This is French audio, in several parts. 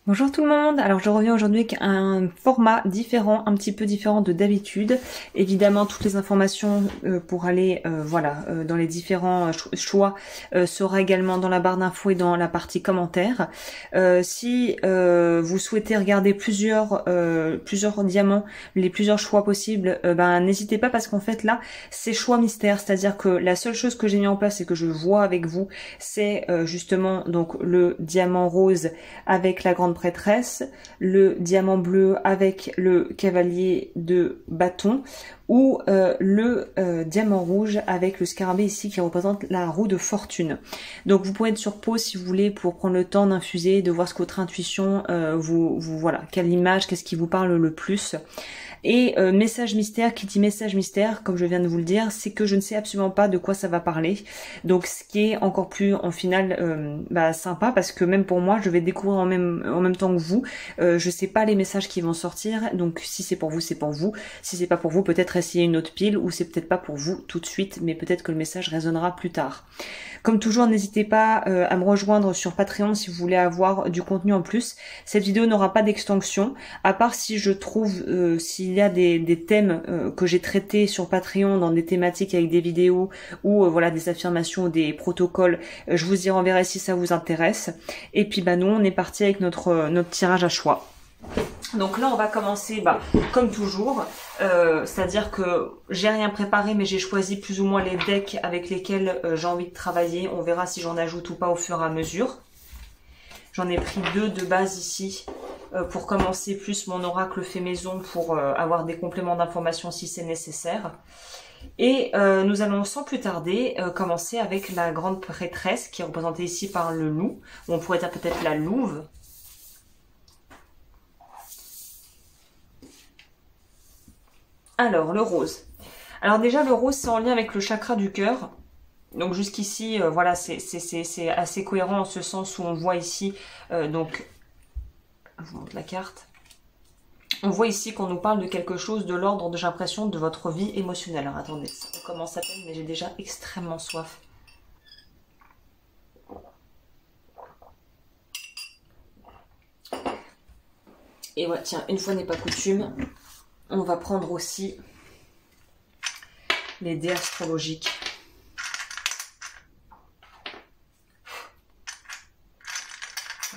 Bonjour tout le monde, alors je reviens aujourd'hui avec un format différent, un petit peu différent de d'habitude. Évidemment toutes les informations pour aller dans les différents choix sera également dans la barre d'infos et dans la partie commentaires. Si vous souhaitez regarder plusieurs diamants, les plusieurs choix possibles, n'hésitez pas parce qu'en fait là c'est choix mystère, c'est-à-dire que la seule chose que j'ai mis en place et que je vois avec vous c'est justement donc le diamant rose avec la grande prêtresse, le diamant bleu avec le cavalier de bâton ou le diamant rouge avec le scarabée ici qui représente la roue de fortune. Donc vous pouvez être sur pause si vous voulez pour prendre le temps d'infuser, de voir ce que votre intuition voilà, quelle image, qu'est-ce qui vous parle le plus. Et message mystère, qui dit message mystère, comme je viens de vous le dire, c'est que je ne sais absolument pas de quoi ça va parler. Donc ce qui est encore plus en finale sympa, parce que même pour moi, je vais découvrir en même temps que vous. Je sais pas les messages qui vont sortir, donc si c'est pour vous, c'est pour vous. Si c'est pas pour vous, peut-être essayer une autre pile, ou c'est peut-être pas pour vous tout de suite, mais peut-être que le message résonnera plus tard. Comme toujours, n'hésitez pas à me rejoindre sur Patreon si vous voulez avoir du contenu en plus. Cette vidéo n'aura pas d'extension, à part si je trouve, s'il y a des thèmes que j'ai traités sur Patreon dans des thématiques avec des vidéos ou voilà des affirmations ou des protocoles, je vous y renverrai si ça vous intéresse. Et puis nous on est parti avec notre tirage à choix. Donc là on va commencer comme toujours, c'est-à-dire que j'ai rien préparé mais j'ai choisi plus ou moins les decks avec lesquels j'ai envie de travailler. On verra si j'en ajoute ou pas au fur et à mesure. J'en ai pris deux de base ici pour commencer, plus mon oracle fait maison pour avoir des compléments d'informations si c'est nécessaire. Et nous allons sans plus tarder commencer avec la grande prêtresse qui est représentée ici par le loup. On pourrait dire peut-être la louve. Alors, le rose. Alors déjà, le rose, c'est en lien avec le chakra du cœur. Donc jusqu'ici, voilà, c'est assez cohérent en ce sens où on voit ici, donc, je vous montre la carte. On voit ici qu'on nous parle de quelque chose de l'ordre, j'ai l'impression, de votre vie émotionnelle. Alors attendez, ça commence à peine, mais j'ai déjà extrêmement soif. Et ouais, tiens, une fois n'est pas coutume, on va prendre aussi les dés astrologiques.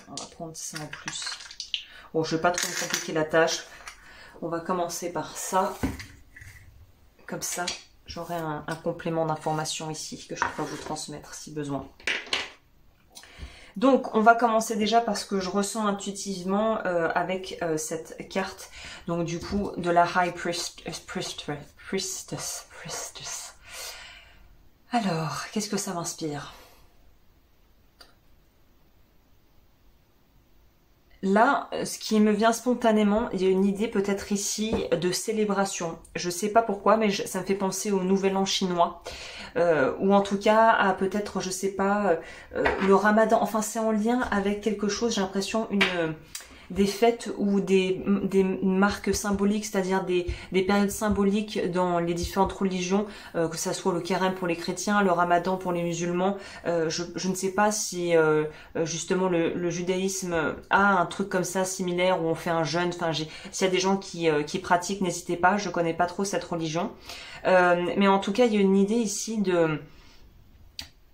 On va prendre ça en plus. Bon, je ne vais pas trop me compliquer la tâche. On va commencer par ça. Comme ça, j'aurai un complément d'information ici que je pourrais vous transmettre si besoin. Donc, on va commencer déjà parce que je ressens intuitivement avec cette carte, donc du coup, de la High Priestess. Alors, qu'est-ce que ça m'inspire ? Là, ce qui me vient spontanément, il y a une idée peut-être ici de célébration. Je sais pas pourquoi, mais ça me fait penser au Nouvel An chinois. Ou en tout cas à peut-être, je sais pas, le Ramadan. Enfin, c'est en lien avec quelque chose, j'ai l'impression, des fêtes ou des marques symboliques, c'est-à-dire des périodes symboliques dans les différentes religions, que ça soit le carême pour les chrétiens, le ramadan pour les musulmans. Je ne sais pas si justement le judaïsme a un truc comme ça similaire où on fait un jeûne. Enfin, s'il y a des gens qui pratiquent, n'hésitez pas, je connais pas trop cette religion. Mais en tout cas, il y a une idée ici de...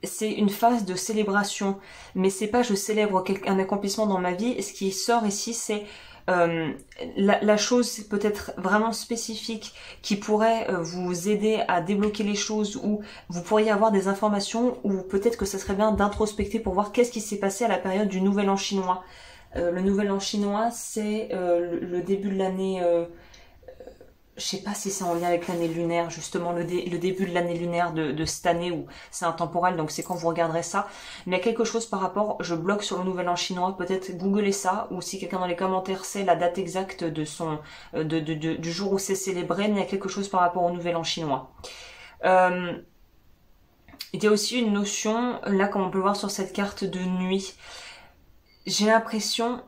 C'est une phase de célébration, mais c'est pas je célèbre un accomplissement dans ma vie. Ce qui sort ici, c'est la chose peut-être vraiment spécifique qui pourrait vous aider à débloquer les choses, ou vous pourriez avoir des informations, ou peut-être que ça serait bien d'introspecter pour voir qu'est-ce qui s'est passé à la période du Nouvel An chinois. Le Nouvel An chinois, c'est le début de l'année... je sais pas si c'est en lien avec l'année lunaire, justement le début de l'année lunaire de cette année, où c'est intemporel, donc c'est quand vous regarderez ça. Mais il y a quelque chose par rapport, je bloque sur le Nouvel An chinois, peut-être googlez ça, ou si quelqu'un dans les commentaires sait la date exacte de du jour où c'est célébré, mais il y a quelque chose par rapport au Nouvel An chinois. Il y a aussi une notion, là comme on peut le voir sur cette carte, de nuit. J'ai l'impression...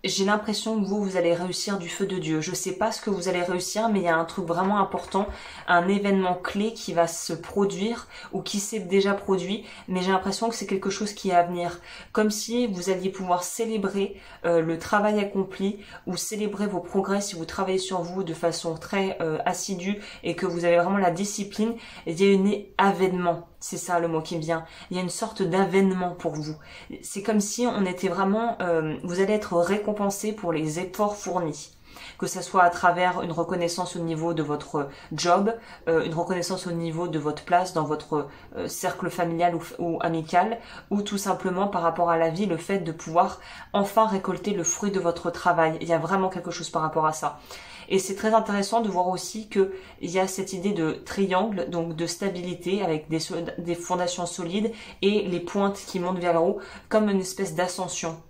j'ai l'impression que vous allez réussir du feu de Dieu. Je sais pas ce que vous allez réussir, mais il y a un truc vraiment important, un événement clé qui va se produire ou qui s'est déjà produit, mais j'ai l'impression que c'est quelque chose qui est à venir. Comme si vous alliez pouvoir célébrer le travail accompli ou célébrer vos progrès si vous travaillez sur vous de façon très assidue et que vous avez vraiment la discipline. Il y a un avènement. C'est ça le mot qui me vient. Il y a une sorte d'avènement pour vous. C'est comme si on était vraiment... vous allez être récompensé pour les efforts fournis. Que ce soit à travers une reconnaissance au niveau de votre job, une reconnaissance au niveau de votre place dans votre cercle familial ou amical, ou tout simplement par rapport à la vie, le fait de pouvoir enfin récolter le fruit de votre travail. Il y a vraiment quelque chose par rapport à ça. Et c'est très intéressant de voir aussi qu'il y a cette idée de triangle, donc de stabilité avec des fondations solides et les pointes qui montent vers le haut comme une espèce d'ascension.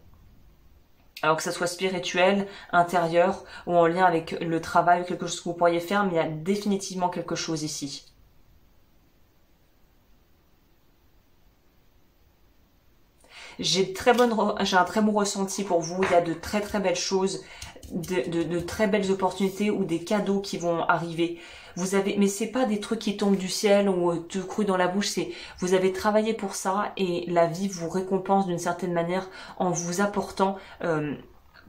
Alors que ça soit spirituel, intérieur ou en lien avec le travail, quelque chose que vous pourriez faire, mais il y a définitivement quelque chose ici. J'ai un très bon ressenti pour vous. Il y a de très très belles choses, de très belles opportunités ou des cadeaux qui vont arriver. Mais c'est pas des trucs qui tombent du ciel ou tout cru dans la bouche. C'est vous avez travaillé pour ça et la vie vous récompense d'une certaine manière en vous apportant.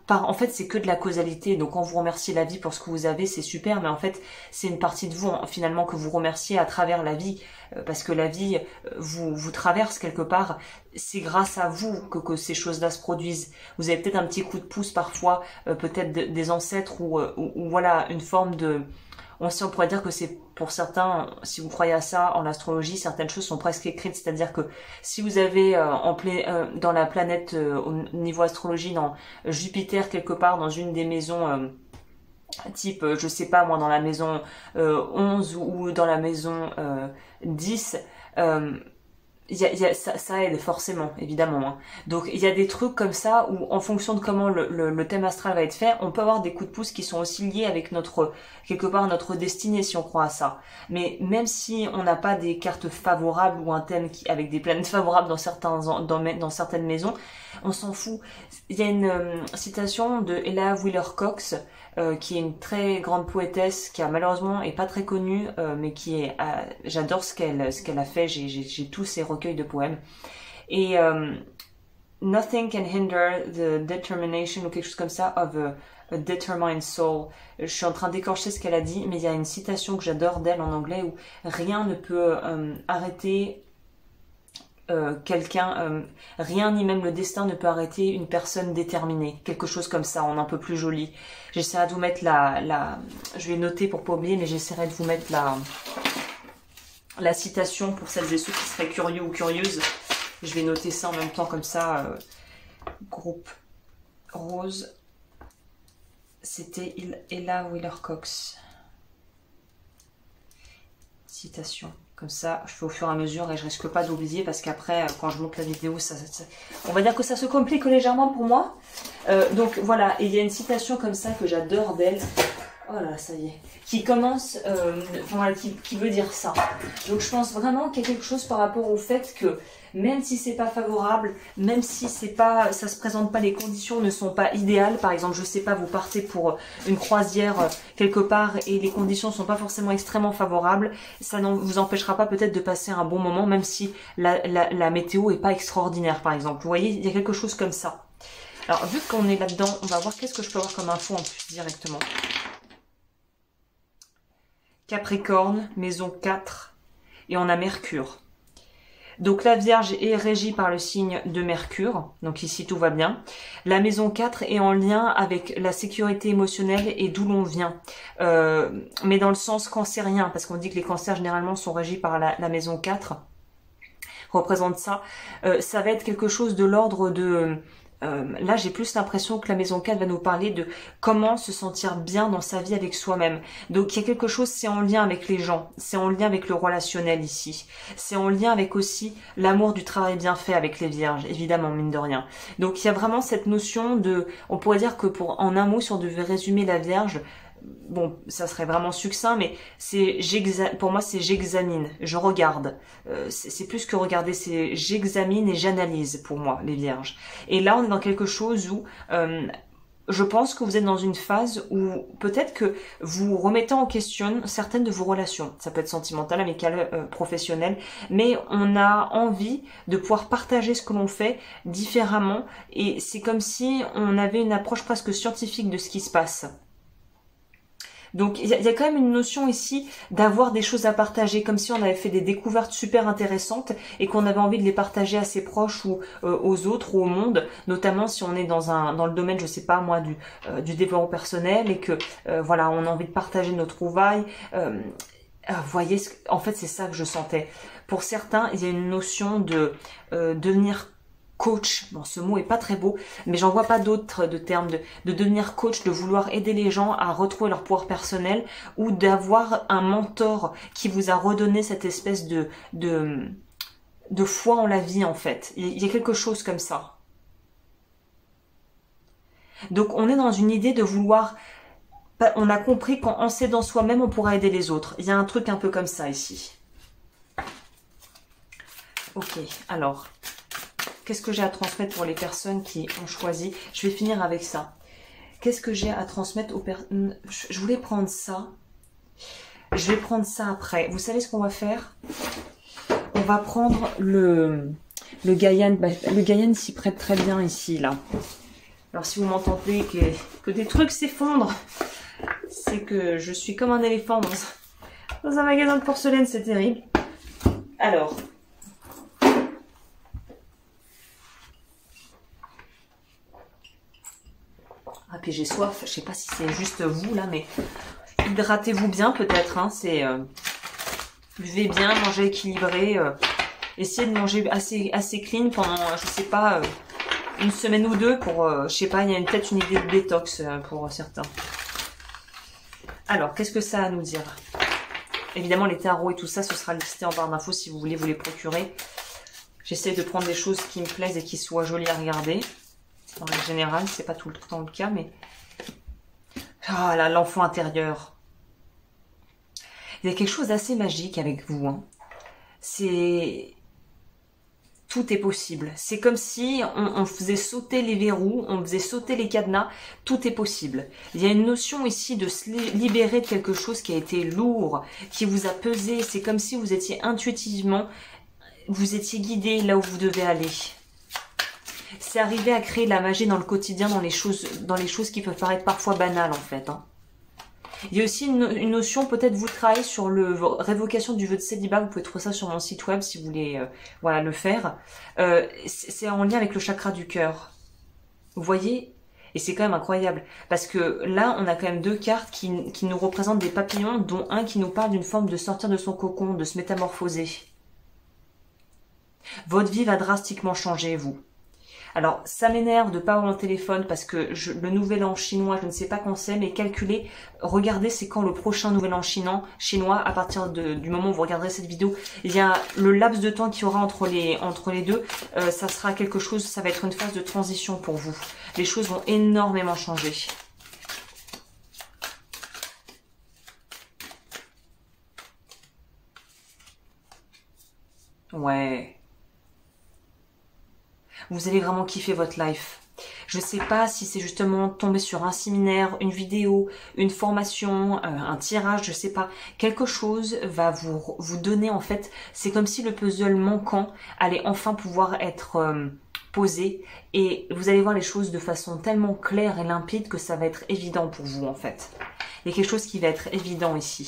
En fait, c'est que de la causalité. Donc, quand vous remerciez la vie pour ce que vous avez, c'est super. Mais en fait, c'est une partie de vous, finalement, que vous remerciez à travers la vie. Parce que la vie vous traverse quelque part. C'est grâce à vous que ces choses-là se produisent. Vous avez peut-être un petit coup de pouce parfois, peut-être des ancêtres ou voilà, une forme de... On pourrait dire que c'est pour certains, si vous croyez à ça, en astrologie, certaines choses sont presque écrites. C'est-à-dire que si vous avez dans la planète, au niveau astrologie, dans Jupiter quelque part, dans une des maisons type, je sais pas moi, dans la maison 11 ou dans la maison 10, ça aide forcément, évidemment. Hein. Donc il y a des trucs comme ça où en fonction de comment le thème astral va être fait, on peut avoir des coups de pouce qui sont aussi liés avec quelque part notre destinée si on croit à ça. Mais même si on n'a pas des cartes favorables ou un thème avec des planètes favorables dans certaines maisons, on s'en fout. Il y a une citation de Ella Wheeler Cox qui est une très grande poétesse qui a malheureusement est pas très connue mais qui est j'adore ce qu'elle a fait, j'ai tous ses recueils de poèmes et nothing can hinder the determination ou quelque chose comme ça of a determined soul. Je suis en train d'écorcher ce qu'elle a dit, mais il y a une citation que j'adore d'elle en anglais où rien ne peut arrêter rien ni même le destin ne peut arrêter une personne déterminée, quelque chose comme ça, en un peu plus joli. J'essaierai de vous mettre je vais noter pour pas oublier, mais j'essaierai de vous mettre la citation pour celles et ceux qui seraient curieux ou curieuses. Je vais noter ça en même temps comme ça. Groupe Rose, c'était Ella Wheeler Cox. Citation. Comme ça, je fais au fur et à mesure et je risque pas d'oublier parce qu'après, quand je monte la vidéo, on va dire que ça se complique légèrement pour moi. Donc voilà, et il y a une citation comme ça que j'adore d'elle. Oh là, ça y est. Qui commence, qui veut dire ça. Donc je pense vraiment qu'il y a quelque chose par rapport au fait que même si c'est pas favorable, même si ça se présente pas, les conditions ne sont pas idéales. Par exemple, je sais pas, vous partez pour une croisière quelque part et les conditions sont pas forcément extrêmement favorables. Ça ne vous empêchera pas peut-être de passer un bon moment, même si la météo est pas extraordinaire, par exemple. Vous voyez, il y a quelque chose comme ça. Alors, vu qu'on est là-dedans, on va voir qu'est-ce que je peux avoir comme info en plus directement. Capricorne, maison 4, et on a Mercure. Donc la Vierge est régie par le signe de Mercure, donc ici tout va bien. La maison 4 est en lien avec la sécurité émotionnelle et d'où l'on vient. Mais dans le sens cancérien, parce qu'on dit que les cancers généralement sont régis par la maison 4, représente ça. Ça va être quelque chose de l'ordre de... là, j'ai plus l'impression que la maison 4 va nous parler de comment se sentir bien dans sa vie avec soi-même. Donc, il y a quelque chose, c'est en lien avec les gens, c'est en lien avec le relationnel ici. C'est en lien avec aussi l'amour du travail bien fait avec les vierges, évidemment, mine de rien. Donc, il y a vraiment cette notion de... On pourrait dire que en un mot, si on devait résumer la vierge... Bon, ça serait vraiment succinct, mais pour moi, c'est j'examine, je regarde. C'est plus que regarder, c'est j'examine et j'analyse pour moi, les vierges. Et là, on est dans quelque chose où je pense que vous êtes dans une phase où peut-être que vous remettez en question certaines de vos relations. Ça peut être sentimental, amical, professionnel, mais on a envie de pouvoir partager ce que l'on fait différemment et c'est comme si on avait une approche presque scientifique de ce qui se passe. Donc il y a quand même une notion ici d'avoir des choses à partager, comme si on avait fait des découvertes super intéressantes et qu'on avait envie de les partager à ses proches ou aux autres ou au monde, notamment si on est dans le domaine, je sais pas moi, du développement personnel et que voilà, on a envie de partager nos trouvailles. Vous voyez, en fait c'est ça que je sentais. Pour certains, il y a une notion de devenir coach, bon ce mot est pas très beau, mais j'en vois pas d'autres de termes de devenir coach, de vouloir aider les gens à retrouver leur pouvoir personnel ou d'avoir un mentor qui vous a redonné cette espèce de foi en la vie en fait. Il y a quelque chose comme ça. Donc on est dans une idée de vouloir, on a compris qu'en s'aidant soi-même on pourra aider les autres. Il y a un truc un peu comme ça ici. Ok, alors... Qu'est-ce que j'ai à transmettre pour les personnes qui ont choisi? Je vais finir avec ça. Qu'est-ce que j'ai à transmettre aux personnes? Je voulais prendre ça. Je vais prendre ça après. Vous savez ce qu'on va faire? On va prendre le Gaian. Le Gaian s'y prête très bien ici, là. Alors si vous m'entendez que des trucs s'effondrent, c'est que je suis comme un éléphant dans un magasin de porcelaine, c'est terrible. Alors... Ah, puis j'ai soif, je sais pas si c'est juste vous là, mais hydratez-vous bien peut-être, hein, buvez bien, mangez équilibré, essayez de manger assez clean pendant, je sais pas, une semaine ou deux pour, je sais pas, il y a peut-être une idée de détox pour certains. Alors, qu'est-ce que ça a à nous dire? Évidemment, les tarots et tout ça, ce sera listé en barre d'infos si vous voulez vous les procurer. J'essaie de prendre des choses qui me plaisent et qui soient jolies à regarder. En général, c'est pas tout le temps le cas, mais... Ah là, l'enfant intérieur. Il y a quelque chose d'assez magique avec vous. Hein. C'est... Tout est possible. C'est comme si on faisait sauter les verrous, on faisait sauter les cadenas. Tout est possible. Il y a une notion ici de se libérer de quelque chose qui a été lourd, qui vous a pesé. C'est comme si vous étiez intuitivement... Vous étiez guidé là où vous devez aller. C'est arriver à créer de la magie dans le quotidien, dans les choses qui peuvent paraître parfois banales en fait. Hein. Il y a aussi une notion, peut-être vous travaillez sur le révocation du vœu de célibat, vous pouvez trouver ça sur mon site web si vous voulez voilà, le faire. C'est en lien avec le chakra du cœur. Vous voyez? Et c'est quand même incroyable, parce que là, on a quand même deux cartes qui nous représentent des papillons, dont un qui nous parle d'une forme de sortir de son cocon, de se métamorphoser. Votre vie va drastiquement changer, vous. Alors, ça m'énerve de ne pas avoir mon téléphone parce que le nouvel an chinois, je ne sais pas quand c'est, mais calculez, regardez c'est quand le prochain nouvel an chinois, à partir du moment où vous regarderez cette vidéo, il y a le laps de temps qu'il y aura entre les deux, ça sera quelque chose, ça va être une phase de transition pour vous. Les choses vont énormément changer. Ouais. Vous allez vraiment kiffer votre life. Je ne sais pas si c'est justement tomber sur un séminaire, une vidéo, une formation, un tirage, je ne sais pas. Quelque chose va vous donner en fait, c'est comme si le puzzle manquant allait enfin pouvoir être posé et vous allez voir les choses de façon tellement claire et limpide que ça va être évident pour vous en fait. Il y a quelque chose qui va être évident ici.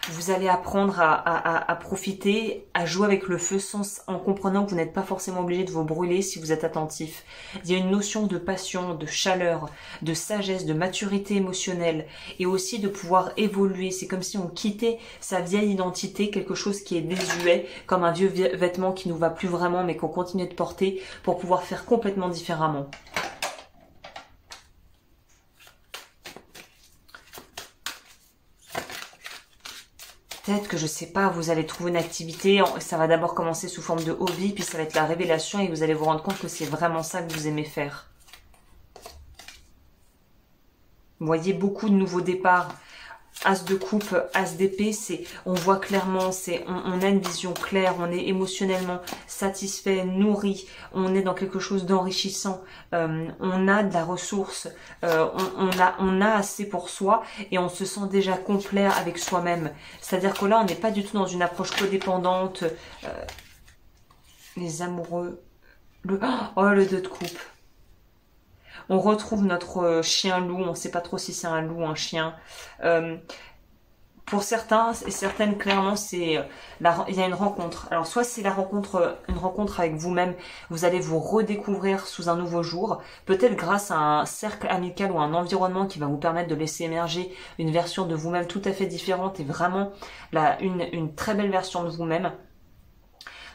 Vous allez apprendre à profiter, à jouer avec le feu en comprenant que vous n'êtes pas forcément obligé de vous brûler si vous êtes attentif. Il y a une notion de passion, de chaleur, de sagesse, de maturité émotionnelle et aussi de pouvoir évoluer. C'est comme si on quittait sa vieille identité, quelque chose qui est désuet, comme un vieux vêtement qui nous va plus vraiment mais qu'on continue de porter pour pouvoir faire complètement différemment. Peut-être que, je sais pas, vous allez trouver une activité, ça va d'abord commencer sous forme de hobby, puis ça va être la révélation et vous allez vous rendre compte que c'est vraiment ça que vous aimez faire. Vous voyez beaucoup de nouveaux départs. As de coupe, as d'épée, c'est, on voit clairement, c'est, on a une vision claire, on est émotionnellement satisfait, nourri, on est dans quelque chose d'enrichissant, on a de la ressource, on a assez pour soi et on se sent déjà complet avec soi-même. C'est-à-dire que là, on n'est pas du tout dans une approche codépendante. Les amoureux, le 2 de coupe. On retrouve notre chien loup, on ne sait pas trop si c'est un loup ou un chien. Pour certains et certaines, clairement, c'est il y a une rencontre. Alors, soit c'est une rencontre avec vous-même, vous allez vous redécouvrir sous un nouveau jour, peut-être grâce à un cercle amical ou un environnement qui va vous permettre de laisser émerger une version de vous-même tout à fait différente et vraiment une très belle version de vous-même.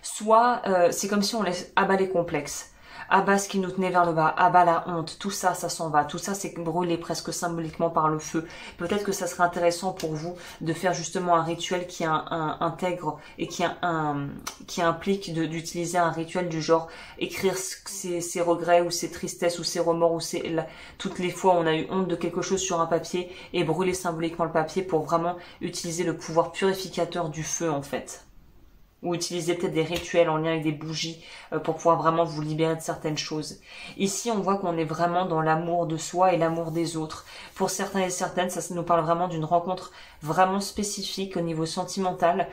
Soit c'est comme si on laisse abat les complexes. Abat ce qui nous tenait vers le bas, abat la honte, tout ça, ça s'en va, tout ça c'est brûlé presque symboliquement par le feu. Peut-être que ça serait intéressant pour vous de faire justement un rituel qui intègre et qui implique d'utiliser un rituel du genre écrire ses regrets ou ses tristesses ou ses remords ou toutes les fois où on a eu honte de quelque chose sur un papier et brûler symboliquement le papier pour vraiment utiliser le pouvoir purificateur du feu en fait. Ou utiliser peut-être des rituels en lien avec des bougies pour pouvoir vraiment vous libérer de certaines choses. Ici, on voit qu'on est vraiment dans l'amour de soi et l'amour des autres. Pour certains et certaines, ça nous parle vraiment d'une rencontre vraiment spécifique au niveau sentimental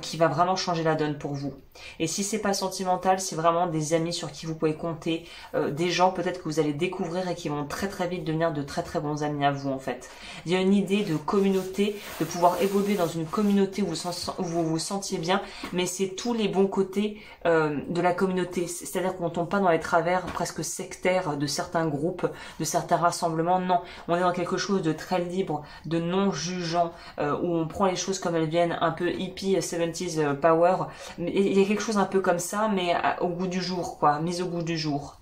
qui va vraiment changer la donne pour vous. Et si c'est pas sentimental, c'est vraiment des amis sur qui vous pouvez compter, des gens peut-être que vous allez découvrir et qui vont très très vite devenir de très très bons amis à vous en fait. Il y a une idée de communauté, de pouvoir évoluer dans une communauté où vous vous sentiez bien, mais c'est tous les bons côtés de la communauté. C'est-à-dire qu'on tombe pas dans les travers presque sectaires de certains groupes, de certains rassemblements. Non, on est dans quelque chose de très libre, de non jugeant, où on prend les choses comme elles viennent, un peu hippie 70s power. Mais il y a quelque chose un peu comme ça, mais au goût du jour, quoi, mise au goût du jour.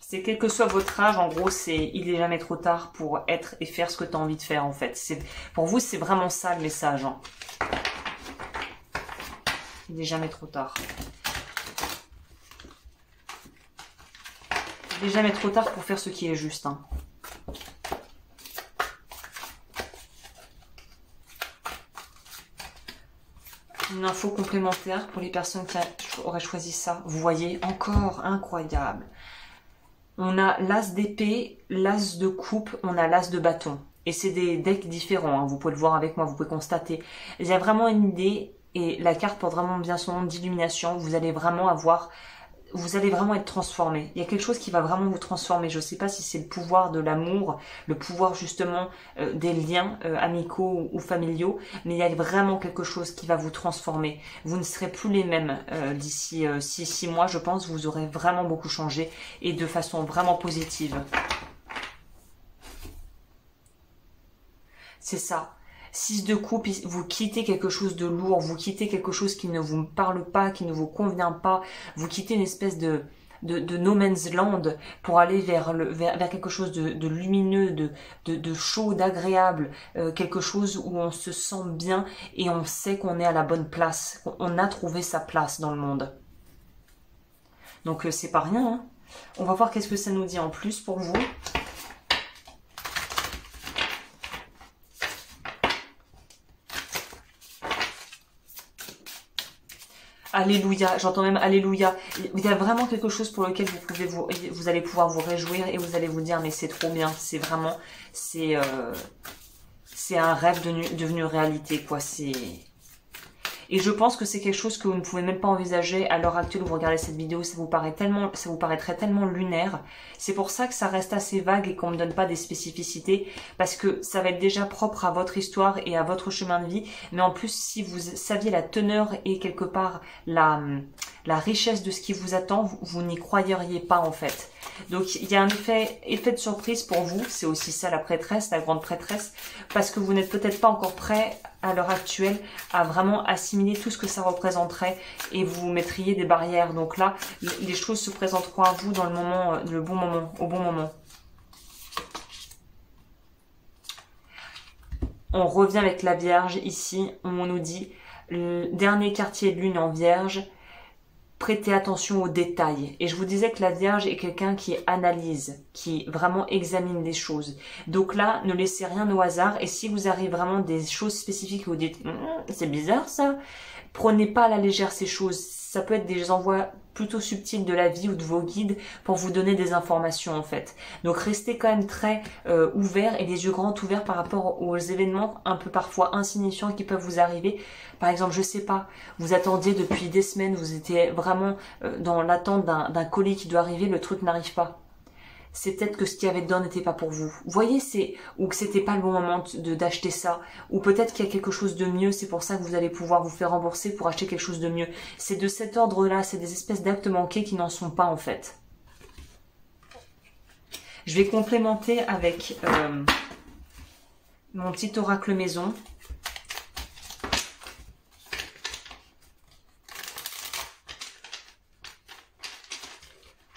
C'est quel que soit votre âge, en gros, il est jamais trop tard pour être et faire ce que tu as envie de faire, en fait. Pour vous, c'est vraiment ça le message. Hein. Il est jamais trop tard. Il est jamais trop tard pour faire ce qui est juste. Hein. Une info complémentaire pour les personnes qui auraient choisi ça. Vous voyez, encore incroyable. On a l'as d'épée, l'as de coupe, on a l'as de bâton. Et c'est des decks différents, hein. Vous pouvez le voir avec moi, vous pouvez constater. Il y a vraiment une idée, et la carte porte vraiment bien son nom d'illumination. Vous allez vraiment être transformé. Il y a quelque chose qui va vraiment vous transformer. Je ne sais pas si c'est le pouvoir de l'amour, le pouvoir justement des liens amicaux ou familiaux, mais il y a vraiment quelque chose qui va vous transformer. Vous ne serez plus les mêmes d'ici 6 mois, je pense. Vous aurez vraiment beaucoup changé et de façon vraiment positive. C'est ça. 6 de coupe, vous quittez quelque chose de lourd, vous quittez quelque chose qui ne vous parle pas, qui ne vous convient pas, vous quittez une espèce de no man's land pour aller vers quelque chose de lumineux, de chaud, d'agréable, quelque chose où on se sent bien et on sait qu'on est à la bonne place, qu'on a trouvé sa place dans le monde. Donc c'est pas rien, hein. On va voir qu'est-ce que ça nous dit en plus pour vous. Alléluia, j'entends même Alléluia. Il y a vraiment quelque chose pour lequel vous allez pouvoir vous réjouir et vous allez vous dire mais c'est trop bien, c'est vraiment, c'est un rêve devenu réalité quoi. Et je pense que c'est quelque chose que vous ne pouvez même pas envisager à l'heure actuelle où vous regardez cette vidéo. Ça vous paraîtrait tellement lunaire. C'est pour ça que ça reste assez vague et qu'on ne donne pas des spécificités. Parce que ça va être déjà propre à votre histoire et à votre chemin de vie. Mais en plus, si vous saviez la teneur et quelque part la richesse de ce qui vous attend, vous n'y croyeriez pas en fait. Donc il y a un effet de surprise pour vous. C'est aussi ça la prêtresse, la grande prêtresse. Parce que vous n'êtes peut-être pas encore prêt à l'heure actuelle à vraiment assimiler tout ce que ça représenterait et vous mettriez des barrières. Donc là, les choses se présenteront à vous dans le bon moment, au bon moment. On revient avec la Vierge ici, où on nous dit, le dernier quartier de lune en Vierge, prêtez attention aux détails. Et je vous disais que la Vierge est quelqu'un qui analyse, qui vraiment examine les choses. Donc là, ne laissez rien au hasard. Et si vous arrivez vraiment des choses spécifiques et vous dites c'est bizarre ça, prenez pas à la légère ces choses. Ça peut être des envois plutôt subtils de la vie ou de vos guides pour vous donner des informations en fait. Donc restez quand même très ouverts et les yeux grands ouverts par rapport aux événements un peu parfois insignifiants qui peuvent vous arriver. Par exemple, je sais pas, vous attendiez depuis des semaines, vous étiez vraiment dans l'attente d'un colis qui doit arriver, le truc n'arrive pas. C'est peut-être que ce qu'il y avait dedans n'était pas pour vous. Vous voyez, ou que c'était pas le bon moment d'acheter ça, ou peut-être qu'il y a quelque chose de mieux, c'est pour ça que vous allez pouvoir vous faire rembourser pour acheter quelque chose de mieux. C'est de cet ordre-là, c'est des espèces d'actes manqués qui n'en sont pas en fait. Je vais complémenter avec mon petit oracle maison.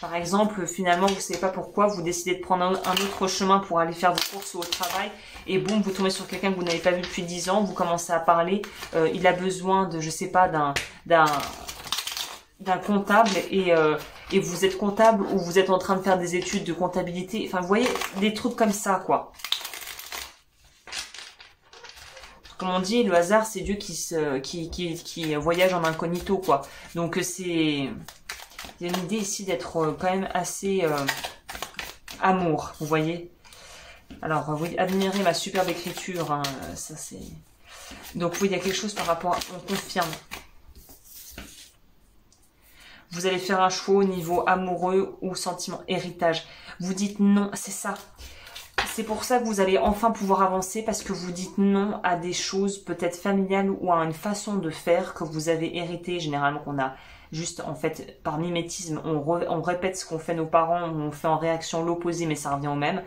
Par exemple, finalement, vous ne savez pas pourquoi, vous décidez de prendre un autre chemin pour aller faire vos courses ou au travail, et boum, vous tombez sur quelqu'un que vous n'avez pas vu depuis 10 ans, vous commencez à parler, il a besoin de, je sais pas, d'un comptable, et vous êtes comptable, ou vous êtes en train de faire des études de comptabilité, enfin, vous voyez, des trucs comme ça, quoi. Comme on dit, le hasard, c'est Dieu qui voyage en incognito, quoi. Donc, c'est... Il y a une idée ici d'être quand même assez amour, vous voyez. Alors, oui, admirez ma superbe écriture, hein, ça c'est... Donc oui, il y a quelque chose par rapport à... On confirme. Vous allez faire un choix au niveau amoureux ou sentiment héritage. Vous dites non, c'est ça. C'est pour ça que vous allez enfin pouvoir avancer parce que vous dites non à des choses peut-être familiales ou à une façon de faire que vous avez hérité, généralement qu'on a... Juste, en fait, par mimétisme, on répète ce qu'ont fait nos parents, on fait en réaction l'opposé, mais ça revient au même.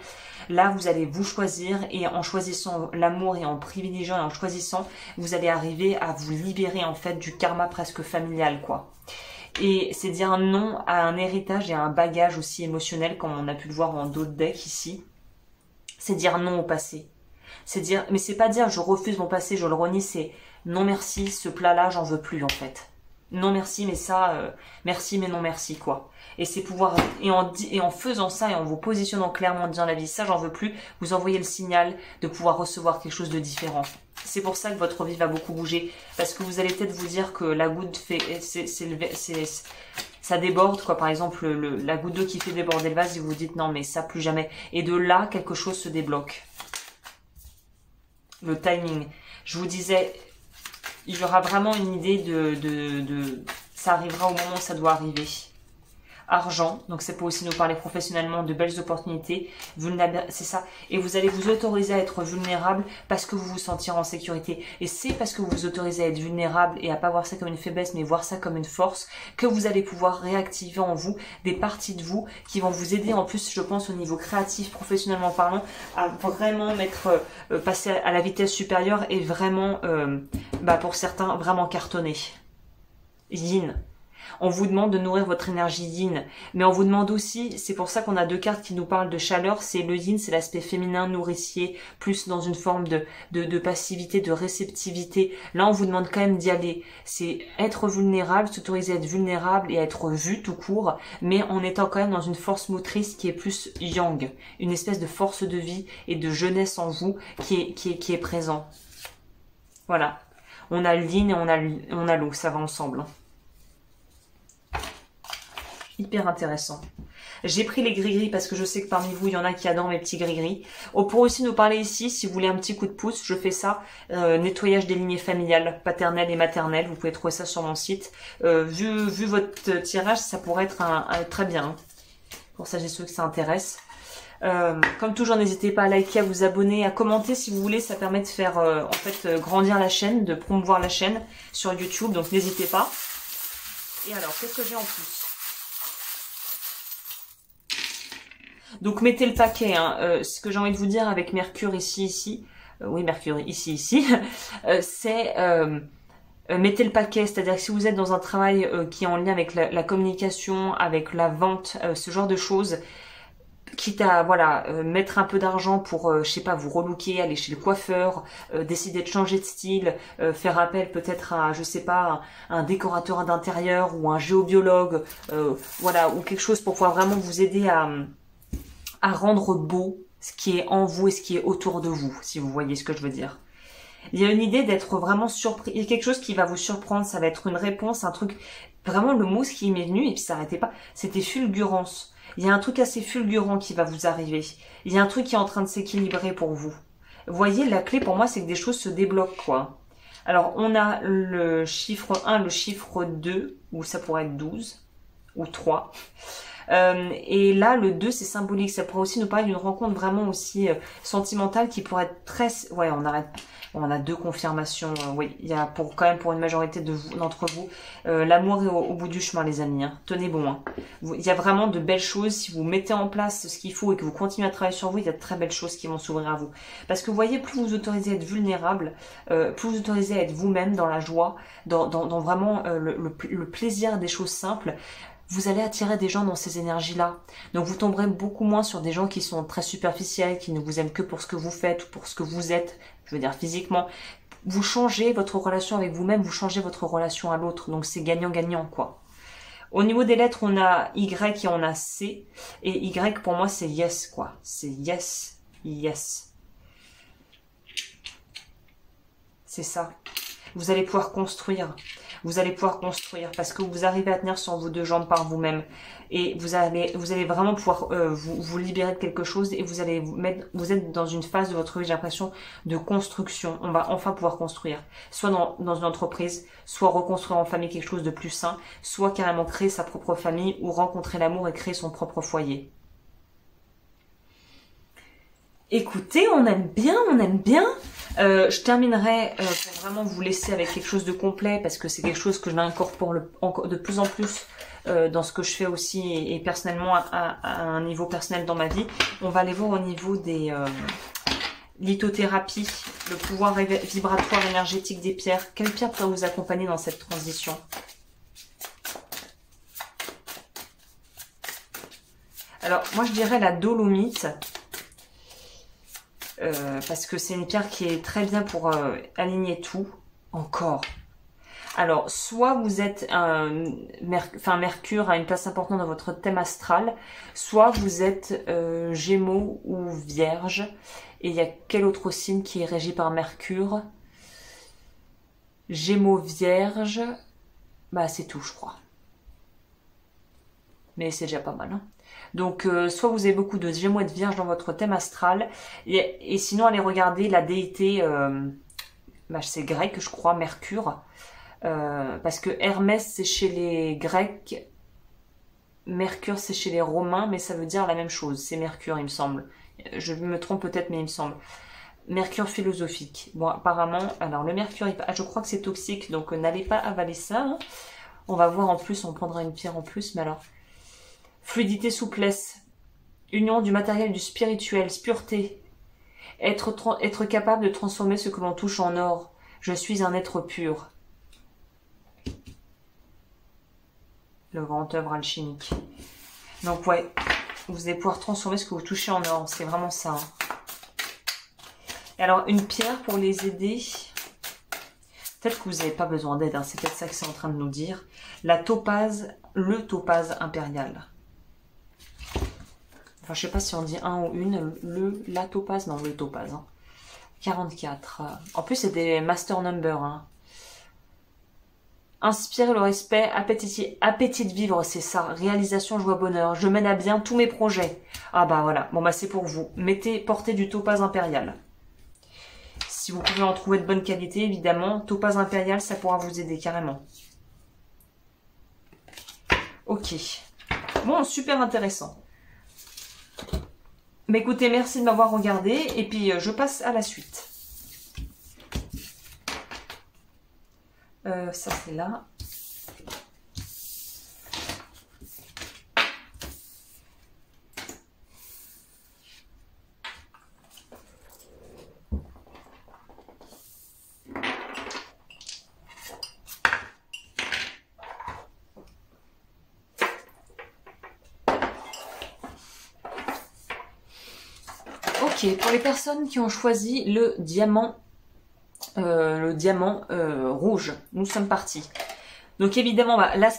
Là, vous allez vous choisir, et en choisissant l'amour et en privilégiant et en choisissant, vous allez arriver à vous libérer, en fait, du karma presque familial, quoi. Et c'est dire non à un héritage et à un bagage aussi émotionnel, comme on a pu le voir en d'autres decks ici. C'est dire non au passé. C'est dire, mais c'est pas dire je refuse mon passé, je le renie, c'est non merci, ce plat-là, j'en veux plus, en fait. Non merci mais ça, merci mais non merci quoi. Et c'est pouvoir, et en faisant ça et en vous positionnant clairement en disant la vie, ça j'en veux plus, vous envoyez le signal de pouvoir recevoir quelque chose de différent. C'est pour ça que votre vie va beaucoup bouger, parce que vous allez peut-être vous dire que la goutte fait, ça déborde quoi. Par exemple la goutte d'eau qui fait déborder le vase, et vous vous dites non mais ça plus jamais. Et de là quelque chose se débloque. Le timing. Je vous disais. Il y aura vraiment une idée ça arrivera au moment où ça doit arriver. Argent, donc ça peut aussi nous parler professionnellement de belles opportunités. C'est ça. Et vous allez vous autoriser à être vulnérable parce que vous vous sentirez en sécurité. Et c'est parce que vous vous autorisez à être vulnérable et à pas voir ça comme une faiblesse, mais voir ça comme une force, que vous allez pouvoir réactiver en vous des parties de vous qui vont vous aider en plus, je pense, au niveau créatif, professionnellement parlant, à vraiment passer à la vitesse supérieure et vraiment, pour certains, vraiment cartonner. Yin. On vous demande de nourrir votre énergie yin, mais on vous demande aussi, c'est pour ça qu'on a deux cartes qui nous parlent de chaleur, c'est le yin, c'est l'aspect féminin, nourricier, plus dans une forme de passivité, de réceptivité. Là, on vous demande quand même d'y aller. C'est être vulnérable, s'autoriser à être vulnérable et à être vu tout court, mais en étant quand même dans une force motrice qui est plus yang, une espèce de force de vie et de jeunesse en vous qui est présent. Voilà. On a le yin et on a l'eau, ça va ensemble. Hyper intéressant. J'ai pris les gris-gris parce que je sais que parmi vous, il y en a qui adorent mes petits gris-gris. On pourrait aussi nous parler ici, si vous voulez un petit coup de pouce, je fais ça, nettoyage des lignées familiales, paternelles et maternelles. Vous pouvez trouver ça sur mon site. Vu votre tirage, ça pourrait être très bien. Hein. Pour ça, j'ai ceux que ça intéresse. Comme toujours, n'hésitez pas à liker, à vous abonner, à commenter si vous voulez. Ça permet de faire grandir la chaîne, de promouvoir la chaîne sur YouTube. Donc n'hésitez pas. Et alors, qu'est-ce que j'ai en plus? Donc mettez le paquet, hein. Ce que j'ai envie de vous dire avec Mercure ici, oui Mercure ici, c'est mettez le paquet, c'est-à-dire que si vous êtes dans un travail qui est en lien avec la communication, avec la vente, ce genre de choses, quitte à voilà mettre un peu d'argent pour je sais pas vous relooker, aller chez le coiffeur, décider de changer de style, faire appel peut-être à je sais pas un décorateur d'intérieur ou un géobiologue, voilà, ou quelque chose pour pouvoir vraiment vous aider à rendre beau ce qui est en vous et ce qui est autour de vous, si vous voyez ce que je veux dire. Il y a une idée d'être vraiment surpris. Il y a quelque chose qui va vous surprendre. Ça va être une réponse, un truc. Vraiment, le mot, ce qui m'est venu, et puis ça n'arrêtait pas, c'était fulgurance. Il y a un truc assez fulgurant qui va vous arriver. Il y a un truc qui est en train de s'équilibrer pour vous. Vous voyez, la clé pour moi, c'est que des choses se débloquent, quoi. Alors, on a le chiffre 1, le chiffre 2, ou ça pourrait être 12, ou 3. Et là, le 2, c'est symbolique. Ça pourrait aussi nous parler d'une rencontre vraiment aussi sentimentale qui pourrait être très... Ouais, on a 2 confirmations. Oui, il y a quand même pour une majorité d'entre vous, l'amour est au bout du chemin, les amis. Hein. Tenez bon. Hein. Il y a vraiment de belles choses. Si vous mettez en place ce qu'il faut et que vous continuez à travailler sur vous, il y a de très belles choses qui vont s'ouvrir à vous. Parce que vous voyez, plus vous autorisez à être vulnérable, plus vous autorisez à être vous-même dans la joie, dans vraiment le plaisir des choses simples, vous allez attirer des gens dans ces énergies-là. Donc vous tomberez beaucoup moins sur des gens qui sont très superficiels, qui ne vous aiment que pour ce que vous faites ou pour ce que vous êtes, je veux dire physiquement. Vous changez votre relation avec vous-même, vous changez votre relation à l'autre. Donc c'est gagnant-gagnant, quoi. Au niveau des lettres, on a Y et on a C. Et Y, pour moi, c'est yes, quoi. C'est yes, yes. C'est ça. Vous allez pouvoir construire. Vous allez pouvoir construire parce que vous arrivez à tenir sur vos 2 jambes par vous-même. Et vous allez vraiment pouvoir vous libérer de quelque chose et vous êtes dans une phase de votre vie, j'ai l'impression, de construction. On va enfin pouvoir construire. Soit dans une entreprise, soit reconstruire en famille quelque chose de plus sain, soit carrément créer sa propre famille ou rencontrer l'amour et créer son propre foyer. Écoutez, on aime bien, on aime bien. Je terminerai pour vraiment vous laisser avec quelque chose de complet parce que c'est quelque chose que je m'incorpore de plus en plus dans ce que je fais aussi et personnellement à un niveau personnel dans ma vie. On va aller voir au niveau des lithothérapies, le pouvoir vibratoire énergétique des pierres. Quelle pierre pourrait vous accompagner dans cette transition ? Alors, moi je dirais la dolomite. Parce que c'est une pierre qui est très bien pour aligner tout. Encore. Alors, soit vous êtes Mercure a une place importante dans votre thème astral, soit vous êtes Gémeaux ou Vierge. Et il y a quel autre signe qui est régi par Mercure? Gémeaux, Vierge. Bah, c'est tout, je crois. Mais c'est déjà pas mal, hein. Donc, soit vous avez beaucoup de Gémeaux et de Vierge dans votre thème astral, et sinon, allez regarder la déité, c'est grec, je crois, Mercure, parce que Hermès, c'est chez les Grecs, Mercure, c'est chez les Romains, mais ça veut dire la même chose, c'est Mercure, il me semble. Je me trompe peut-être, mais il me semble. Mercure philosophique. Bon, apparemment, alors le Mercure, je crois que c'est toxique, donc n'allez pas avaler ça. Hein. On va voir en plus, on prendra une pierre en plus, mais alors... Fluidité, souplesse, union du matériel et du spirituel, pureté, être capable de transformer ce que l'on touche en or. Je suis un être pur. Le grand œuvre alchimique. Donc ouais, vous allez pouvoir transformer ce que vous touchez en or. C'est vraiment ça. Hein. Et alors, une pierre pour les aider. Peut-être que vous n'avez pas besoin d'aide. Hein. C'est peut-être ça que c'est en train de nous dire. La topaze, le topaze impérial. Enfin, je sais pas si on dit un ou une. La topaze, non, le topaze. Hein. 44. En plus, c'est des master numbers. Hein. Inspire le respect, appétit de vivre, c'est ça. Réalisation, joie, bonheur. Je mène à bien tous mes projets. Ah bah voilà. Bon bah c'est pour vous. Portez du topaze impérial. Si vous pouvez en trouver de bonne qualité, évidemment, topaze impérial, ça pourra vous aider carrément. Ok. Bon, super intéressant. Mais écoutez, merci de m'avoir regardé et puis je passe à la suite. Ça c'est là. Ok, pour les personnes qui ont choisi le diamant rouge, nous sommes partis. Donc évidemment, bah, là, ce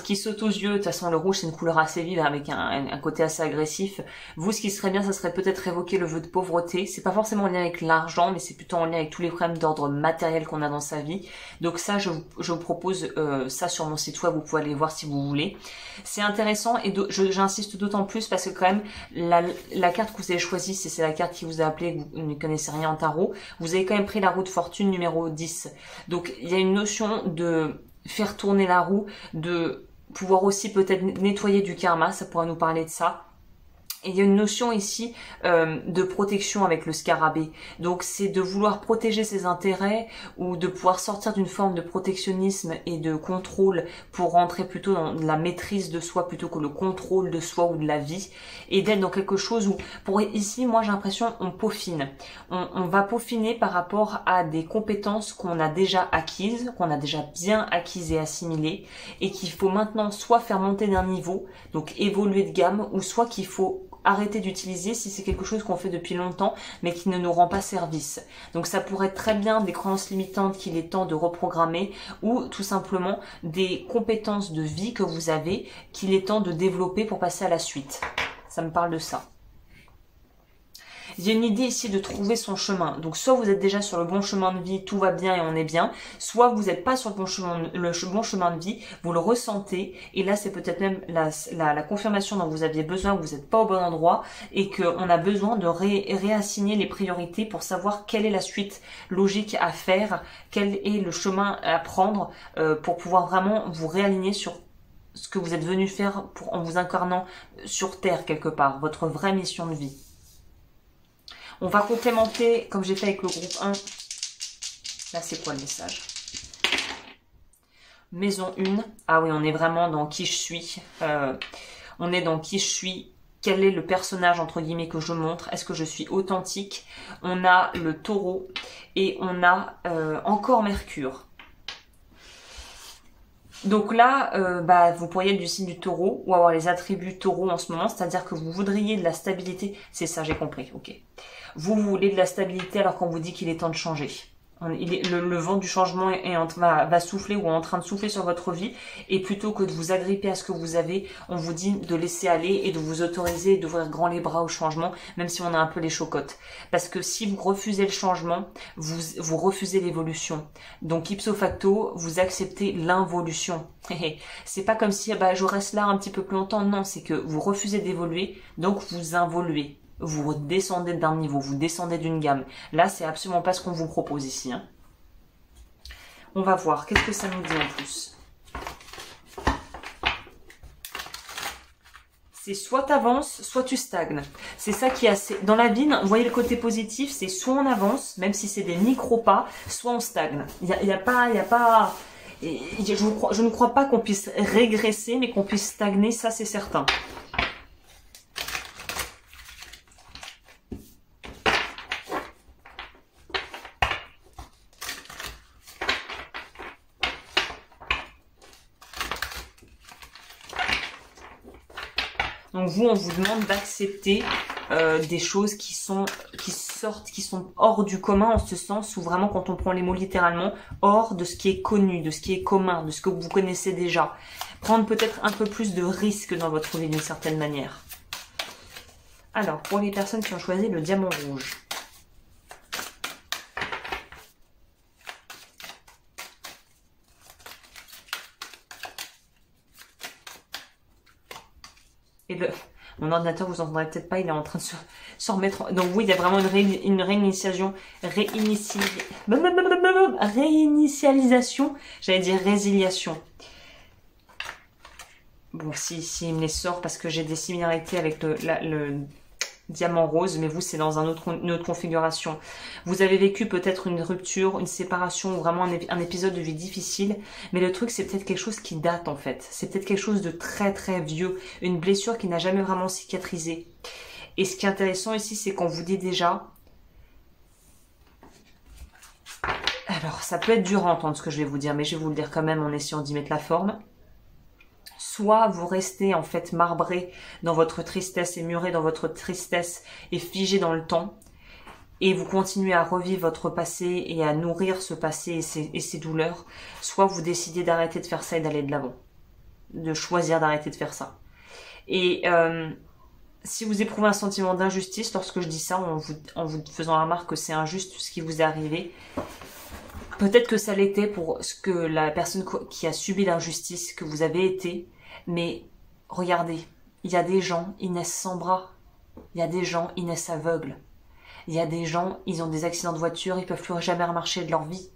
qui saute aux yeux, de toute façon, le rouge, c'est une couleur assez vive, avec un côté assez agressif. Vous, ce qui serait bien, ça serait peut-être évoquer le vœu de pauvreté. C'est pas forcément en lien avec l'argent, mais c'est plutôt en lien avec tous les problèmes d'ordre matériel qu'on a dans sa vie. Donc ça, je vous propose ça sur mon site web, vous pouvez aller voir si vous voulez. C'est intéressant, et j'insiste d'autant plus parce que quand même, la carte que vous avez choisie, c'est la carte qui vous a appelé, que vous ne connaissez rien en tarot, vous avez quand même pris la roue de fortune numéro 10. Donc il y a une notion de faire tourner la roue, de pouvoir aussi peut-être nettoyer du karma, ça pourra nous parler de ça. Et il y a une notion ici de protection avec le scarabée. Donc c'est de vouloir protéger ses intérêts ou de pouvoir sortir d'une forme de protectionnisme et de contrôle pour rentrer plutôt dans la maîtrise de soi plutôt que le contrôle de soi ou de la vie. Et d'être dans quelque chose où, pour ici, moi j'ai l'impression on peaufine. On va peaufiner par rapport à des compétences qu'on a déjà acquises, qu'on a déjà bien acquises et assimilées, et qu'il faut maintenant soit faire monter d'un niveau, donc évoluer de gamme, ou soit qu'il faut arrêter d'utiliser si c'est quelque chose qu'on fait depuis longtemps mais qui ne nous rend pas service. Donc ça pourrait être très bien des croyances limitantes qu'il est temps de reprogrammer ou tout simplement des compétences de vie que vous avez qu'il est temps de développer pour passer à la suite. Ça me parle de ça. Il y a une idée ici de trouver son chemin. Donc soit vous êtes déjà sur le bon chemin de vie, tout va bien et on est bien, soit vous n'êtes pas sur le bon chemin de vie, vous le ressentez et là c'est peut-être même la confirmation dont vous aviez besoin, que vous n'êtes pas au bon endroit et qu'on a besoin de réassigner les priorités pour savoir quelle est la suite logique à faire, quel est le chemin à prendre pour pouvoir vraiment vous réaligner sur ce que vous êtes venu faire en vous incarnant sur Terre quelque part, votre vraie mission de vie. On va complémenter, comme j'ai fait avec le groupe 1. Là, c'est quoi le message? Maison 1. Ah oui, on est vraiment dans qui je suis. On est dans qui je suis. Quel est le personnage, entre guillemets, que je montre? Est-ce que je suis authentique? On a le taureau et on a encore Mercure. Donc là, vous pourriez être du signe du taureau ou avoir les attributs taureau en ce moment, c'est-à-dire que vous voudriez de la stabilité. C'est ça, j'ai compris, ok. Vous voulez de la stabilité alors qu'on vous dit qu'il est temps de changer. Le vent du changement va souffler ou est en train de souffler sur votre vie et plutôt que de vous agripper à ce que vous avez, on vous dit de laisser aller et de vous autoriser d'ouvrir grand les bras au changement, même si on a un peu les chocottes. Parce que si vous refusez le changement, vous refusez l'évolution. Donc ipso facto, vous acceptez l'involution. C'est pas comme si je reste là un petit peu plus longtemps, non, c'est que vous refusez d'évoluer, donc vous involuez. Vous descendez d'un niveau, vous descendez d'une gamme. Là, c'est absolument pas ce qu'on vous propose ici. Hein. On va voir, qu'est-ce que ça nous dit en plus? C'est soit tu avances, soit tu stagnes. C'est ça qui est assez... Dans la vie, vous voyez le côté positif, c'est soit on avance, même si c'est des micro-pas, soit on stagne. Il y a pas... Je ne crois pas qu'on puisse régresser, mais qu'on puisse stagner, ça c'est certain. Donc vous, on vous demande d'accepter des choses qui sont hors du commun, en ce sens où vraiment quand on prend les mots littéralement, hors de ce qui est connu, de ce qui est commun, de ce que vous connaissez déjà. Prendre peut-être un peu plus de risques dans votre vie d'une certaine manière. Alors, pour les personnes qui ont choisi le diamant rouge. Et mon ordinateur, vous entendrez peut-être pas, il est en train de se remettre. Donc oui, il y a vraiment une réinitialisation. J'allais dire résiliation. Bon, si il me les sort parce que j'ai des similarités avec le diamant rose, mais vous, c'est dans une autre configuration. Vous avez vécu peut-être une rupture, une séparation ou vraiment un épisode de vie difficile, mais le truc, c'est peut-être quelque chose qui date en fait. C'est peut-être quelque chose de très très vieux, une blessure qui n'a jamais vraiment cicatrisé. Et ce qui est intéressant ici, c'est qu'on vous dit déjà... Alors, ça peut être dur à entendre ce que je vais vous dire, mais je vais vous le dire quand même en essayant d'y mettre la forme. soit vous restez en fait marbré dans votre tristesse et muré dans votre tristesse et figé dans le temps, et vous continuez à revivre votre passé et à nourrir ce passé et ses douleurs, soit vous décidez d'arrêter de faire ça et d'aller de l'avant, de choisir d'arrêter de faire ça. Et si vous éprouvez un sentiment d'injustice, lorsque je dis ça, en vous faisant la remarque que c'est injuste ce qui vous est arrivé, peut-être que ça l'était pour ce que la personne qui a subi l'injustice que vous avez été, mais regardez, il y a des gens, ils naissent sans bras, il y a des gens, ils naissent aveugles, il y a des gens, ils ont des accidents de voiture, ils peuvent plus jamais remarcher de leur vie,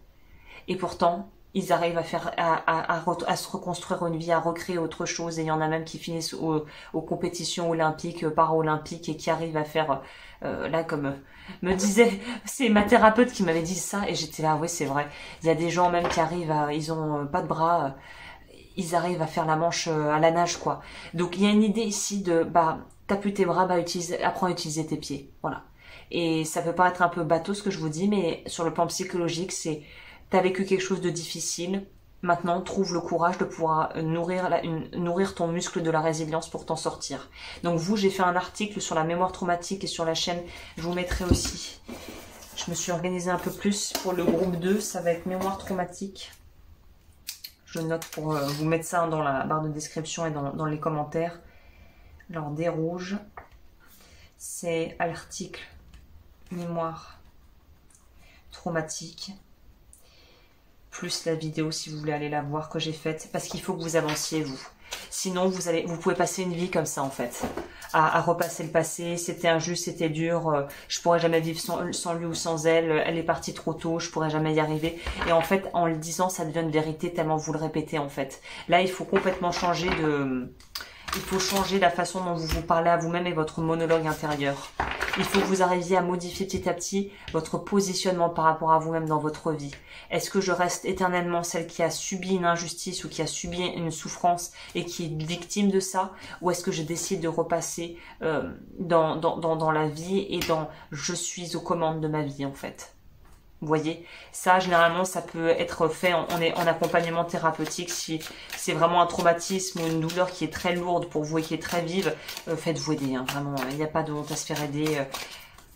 et pourtant, ils arrivent à se reconstruire une vie, à recréer autre chose, et il y en a même qui finissent aux compétitions olympiques, para-olympiques, et qui arrivent à faire, là comme me disait, c'est ma thérapeute qui m'avait dit ça, et j'étais là, oui c'est vrai, il y a des gens même qui arrivent ils ont pas de bras, ils arrivent à faire la manche à la nage, quoi. Donc il y a une idée ici de, t'as plus tes bras, apprends à utiliser tes pieds, voilà. Et ça peut paraître un peu bateau ce que je vous dis, mais sur le plan psychologique, c'est, t'as vécu quelque chose de difficile, maintenant trouve le courage de pouvoir nourrir ton muscle de la résilience pour t'en sortir. Donc vous, j'ai fait un article sur la mémoire traumatique et sur la chaîne, je vous mettrai aussi. Je me suis organisée un peu plus pour le groupe 2, ça va être mémoire traumatique. Je note pour vous mettre ça dans la barre de description et dans les commentaires. Alors des rouges, c'est à l'article mémoire traumatique, plus la vidéo si vous voulez aller la voir que j'ai faite, parce qu'il faut que vous avanciez vous. Sinon vous pouvez passer une vie comme ça en fait, à repasser le passé, c'était injuste, c'était dur, je pourrais jamais vivre sans lui ou sans elle, elle est partie trop tôt, je pourrais jamais y arriver. Et en fait en le disant ça devient une vérité tellement vous le répétez en fait. Là il faut complètement changer il faut changer la façon dont vous vous parlez à vous-même et votre monologue intérieur. Il faut que vous arriviez à modifier petit à petit votre positionnement par rapport à vous-même dans votre vie. Est-ce que je reste éternellement celle qui a subi une injustice ou qui a subi une souffrance et qui est victime de ça? Ou est-ce que je décide de repasser dans la vie et dans je suis aux commandes de ma vie en fait? Vous voyez, ça généralement ça peut être fait en accompagnement thérapeutique. Si c'est vraiment un traumatisme ou une douleur qui est très lourde pour vous et qui est très vive, faites-vous aider, hein, vraiment, il n'y a pas de honte à se faire aider,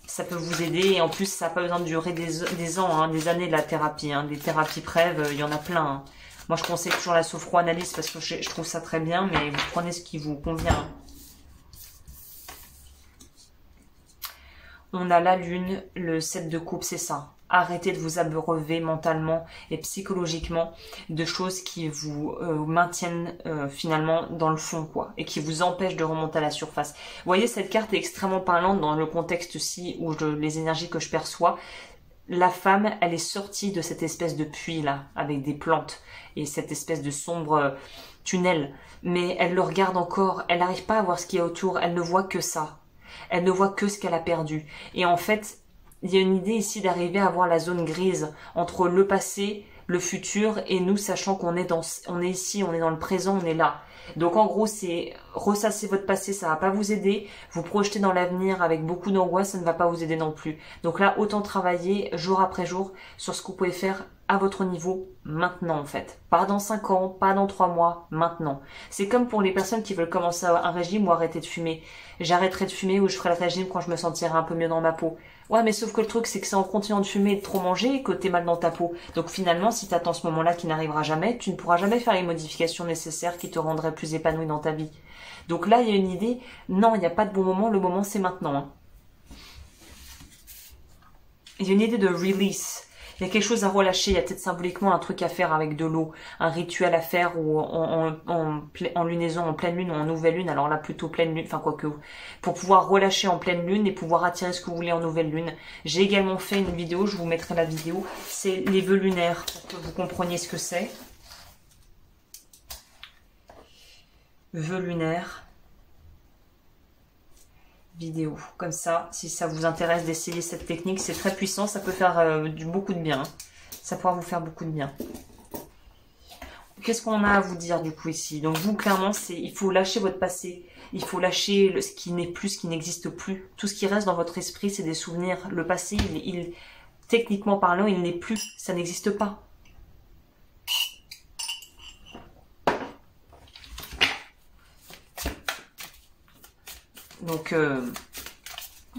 ça peut vous aider et en plus ça n'a pas besoin de durer des ans, hein, des années de la thérapie, hein, des thérapies brèves, il y en a plein. Hein. Moi je conseille toujours la sophroanalyse parce que je trouve ça très bien, mais vous prenez ce qui vous convient. Hein. On a la lune, le 7 de coupe, c'est ça. Arrêtez de vous abreuver mentalement et psychologiquement de choses qui vous maintiennent finalement dans le fond, quoi, et qui vous empêchent de remonter à la surface. Vous voyez, cette carte est extrêmement parlante dans le contexte-ci où les énergies que je perçois. La femme, elle est sortie de cette espèce de puits-là, avec des plantes, et cette espèce de sombre tunnel. Mais elle le regarde encore, elle n'arrive pas à voir ce qu'il y a autour, elle ne voit que ça. Elle ne voit que ce qu'elle a perdu. Et en fait, il y a une idée ici d'arriver à voir la zone grise entre le passé, le futur et nous, sachant qu'on est ici, on est dans le présent, on est là. Donc en gros, c'est ressasser votre passé, ça va pas vous aider. Vous projeter dans l'avenir avec beaucoup d'angoisse, ça ne va pas vous aider non plus. Donc là, autant travailler jour après jour sur ce que vous pouvez faire à votre niveau maintenant en fait. Pas dans 5 ans, pas dans 3 mois, maintenant. C'est comme pour les personnes qui veulent commencer un régime ou arrêter de fumer. J'arrêterai de fumer ou je ferai le régime quand je me sentirai un peu mieux dans ma peau. Ouais, mais sauf que le truc, c'est que c'est en continuant de fumer et de trop manger que t'es mal dans ta peau. Donc finalement, si t'attends ce moment-là qui n'arrivera jamais, tu ne pourras jamais faire les modifications nécessaires qui te rendraient plus épanoui dans ta vie. Donc là, il y a une idée, non, il n'y a pas de bon moment, le moment c'est maintenant. Hein. Il y a une idée de release. Il y a quelque chose à relâcher, il y a peut-être symboliquement un truc à faire avec de l'eau, un rituel à faire ou en lunaison, en pleine lune ou en nouvelle lune, alors là plutôt pleine lune, enfin quoique, pour pouvoir relâcher en pleine lune et pouvoir attirer ce que vous voulez en nouvelle lune. J'ai également fait une vidéo, je vous mettrai la vidéo, c'est les vœux lunaires, pour que vous compreniez ce que c'est. Vœux lunaires. Vidéo, comme ça, si ça vous intéresse d'essayer cette technique, c'est très puissant, ça peut faire beaucoup de bien, ça pourra vous faire beaucoup de bien. Qu'est-ce qu'on a à vous dire du coup ici? Donc vous, clairement, il faut lâcher votre passé, il faut lâcher ce qui n'est plus, ce qui n'existe plus. Tout ce qui reste dans votre esprit, c'est des souvenirs. Le passé, techniquement parlant, il n'est plus, ça n'existe pas. Donc,